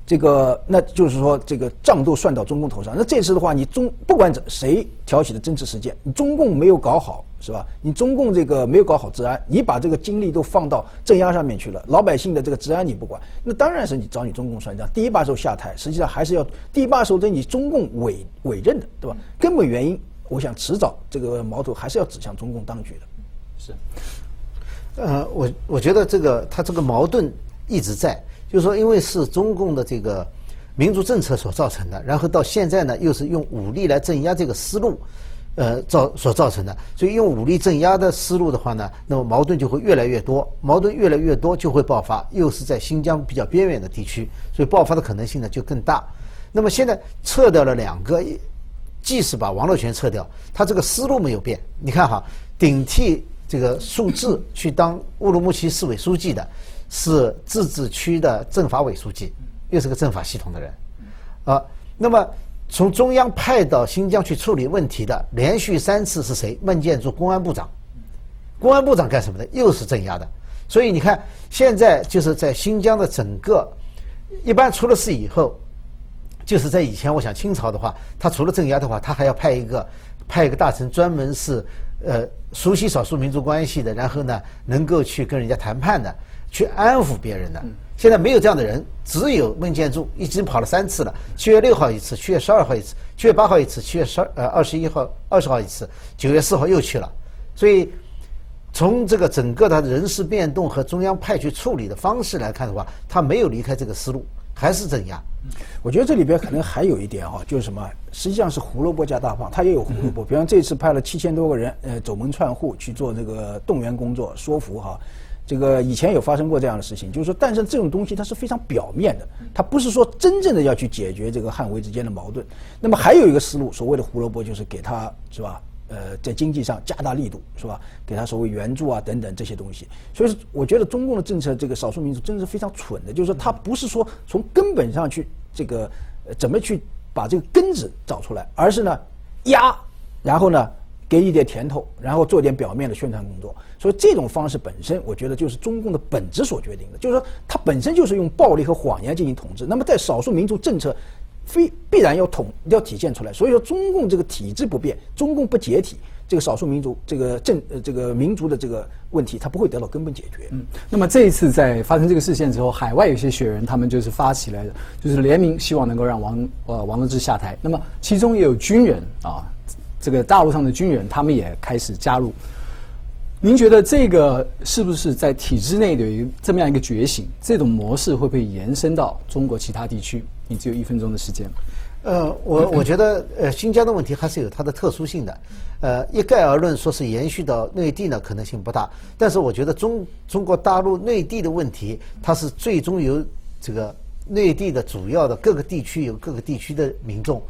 这个，那就是说，这个账都算到中共头上。那这次的话，你不管谁挑起的政治事件，你中共没有搞好，是吧？你中共这个没有搞好治安，你把这个精力都放到镇压上面去了，老百姓的这个治安你不管，那当然是你找你中共算账。第一把手下台，实际上还是要第一把手对你中共委任的，对吧？根本原因，我想迟早这个矛头还是要指向中共当局的。
是，我觉得他这个矛盾一直在。就是说，因为是中共的这个民族政策所造成的，然后到现在呢，又是用武力来镇压这个思路，所造成的。所以用武力镇压的思路的话呢，那么矛盾就会越来越多，矛盾越来越多就会爆发，又是在新疆比较边缘的地区，所以爆发的可能性呢就更大。那么现在撤掉了两个，即使把王乐泉撤掉，他这个思路没有变。你看哈，顶替这个数字去当乌鲁木齐市委书记的。是自治区的政法委书记，又是个政法系统的人，那么从中央派到新疆去处理问题的，连续3次是谁？孟建柱公安部长，公安部长干什么的？又是镇压的。所以你看，现在就是在新疆的整个，一般出了事以后，就是在以前，我想清朝的话，他除了镇压的话，他还要派一个大臣专门是熟悉少数民族关系的，然后呢能够去跟人家谈判的。去安抚别人的，现在没有这样的人，只有孟建柱，已经跑了3次了。7月6号一次，7月12号一次，7月8号一次，7月21号、20号一次，9月4号又去了。所以从这个整个的人事变动和中央派去处理的方式来看的话，他没有离开这个思路，还是镇压。
我觉得这里边可能还有一点就是什么，实际上是胡萝卜加大胖，他也有胡萝卜。比方这次派了7000多个人，走门串户去做这个动员工作，说服哈。这个以前有发生过这样的事情，就是说，但是这种东西它是非常表面的，它不是说真正的要去解决这个汉维之间的矛盾。那么还有一个思路，所谓的胡萝卜就是给他是吧？在经济上加大力度是吧？给他所谓援助啊等等这些东西。所以我觉得中共的政策，这个少数民族真的是非常蠢的，就是说他不是说从根本上去这个怎么去把这个根子找出来，而是呢压，然后呢给一点甜头，然后做点表面的宣传工作。所以这种方式本身，我觉得就是中共的本质所决定的，就是说它本身就是用暴力和谎言进行统治。那么在少数民族政策必然要体现出来。所以说中共这个体制不变，中共不解体，这个少数民族这个民族的这个问题，它不会得到根本解决。
那么这一次在发生这个事件之后，海外有些学人他们就是发起来的，就是联名希望能够让王乐之下台。那么其中也有军人啊，这个大陆上的军人他们也开始加入。您觉得这个是不是在体制内的这么样一个觉醒？这种模式会不会延伸到中国其他地区？你只有1分钟的时间。
我觉得新疆的问题还是有它的特殊性的，一概而论说是延续到内地呢可能性不大。但是我觉得中国大陆内地的问题，它是最终由这个内地的主要的各个地区有各个地区的民众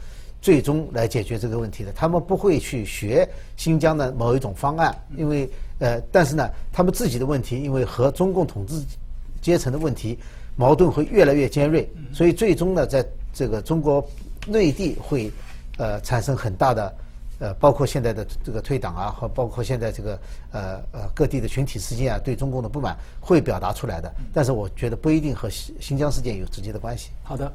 最终来解决这个问题的。他们不会去学新疆的某一种方案，因为但是呢，他们自己的问题，因为和中共统治阶层的问题矛盾会越来越尖锐，所以最终呢，在这个中国内地会产生很大的包括现在的这个退党啊，和包括现在这个各地的群体之间啊对中共的不满会表达出来的，但是我觉得不一定和新疆事件有直接的关系。
好的，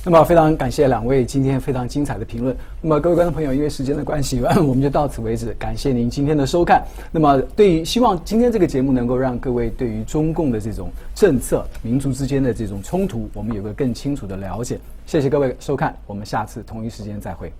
那么非常感谢两位今天非常精彩的评论。那么各位观众朋友，因为时间的关系，我们就到此为止。感谢您今天的收看。那么希望今天这个节目能够让各位对于中共的这种政策、民族之间的这种冲突，我们有个更清楚的了解。谢谢各位收看，我们下次同一时间再会。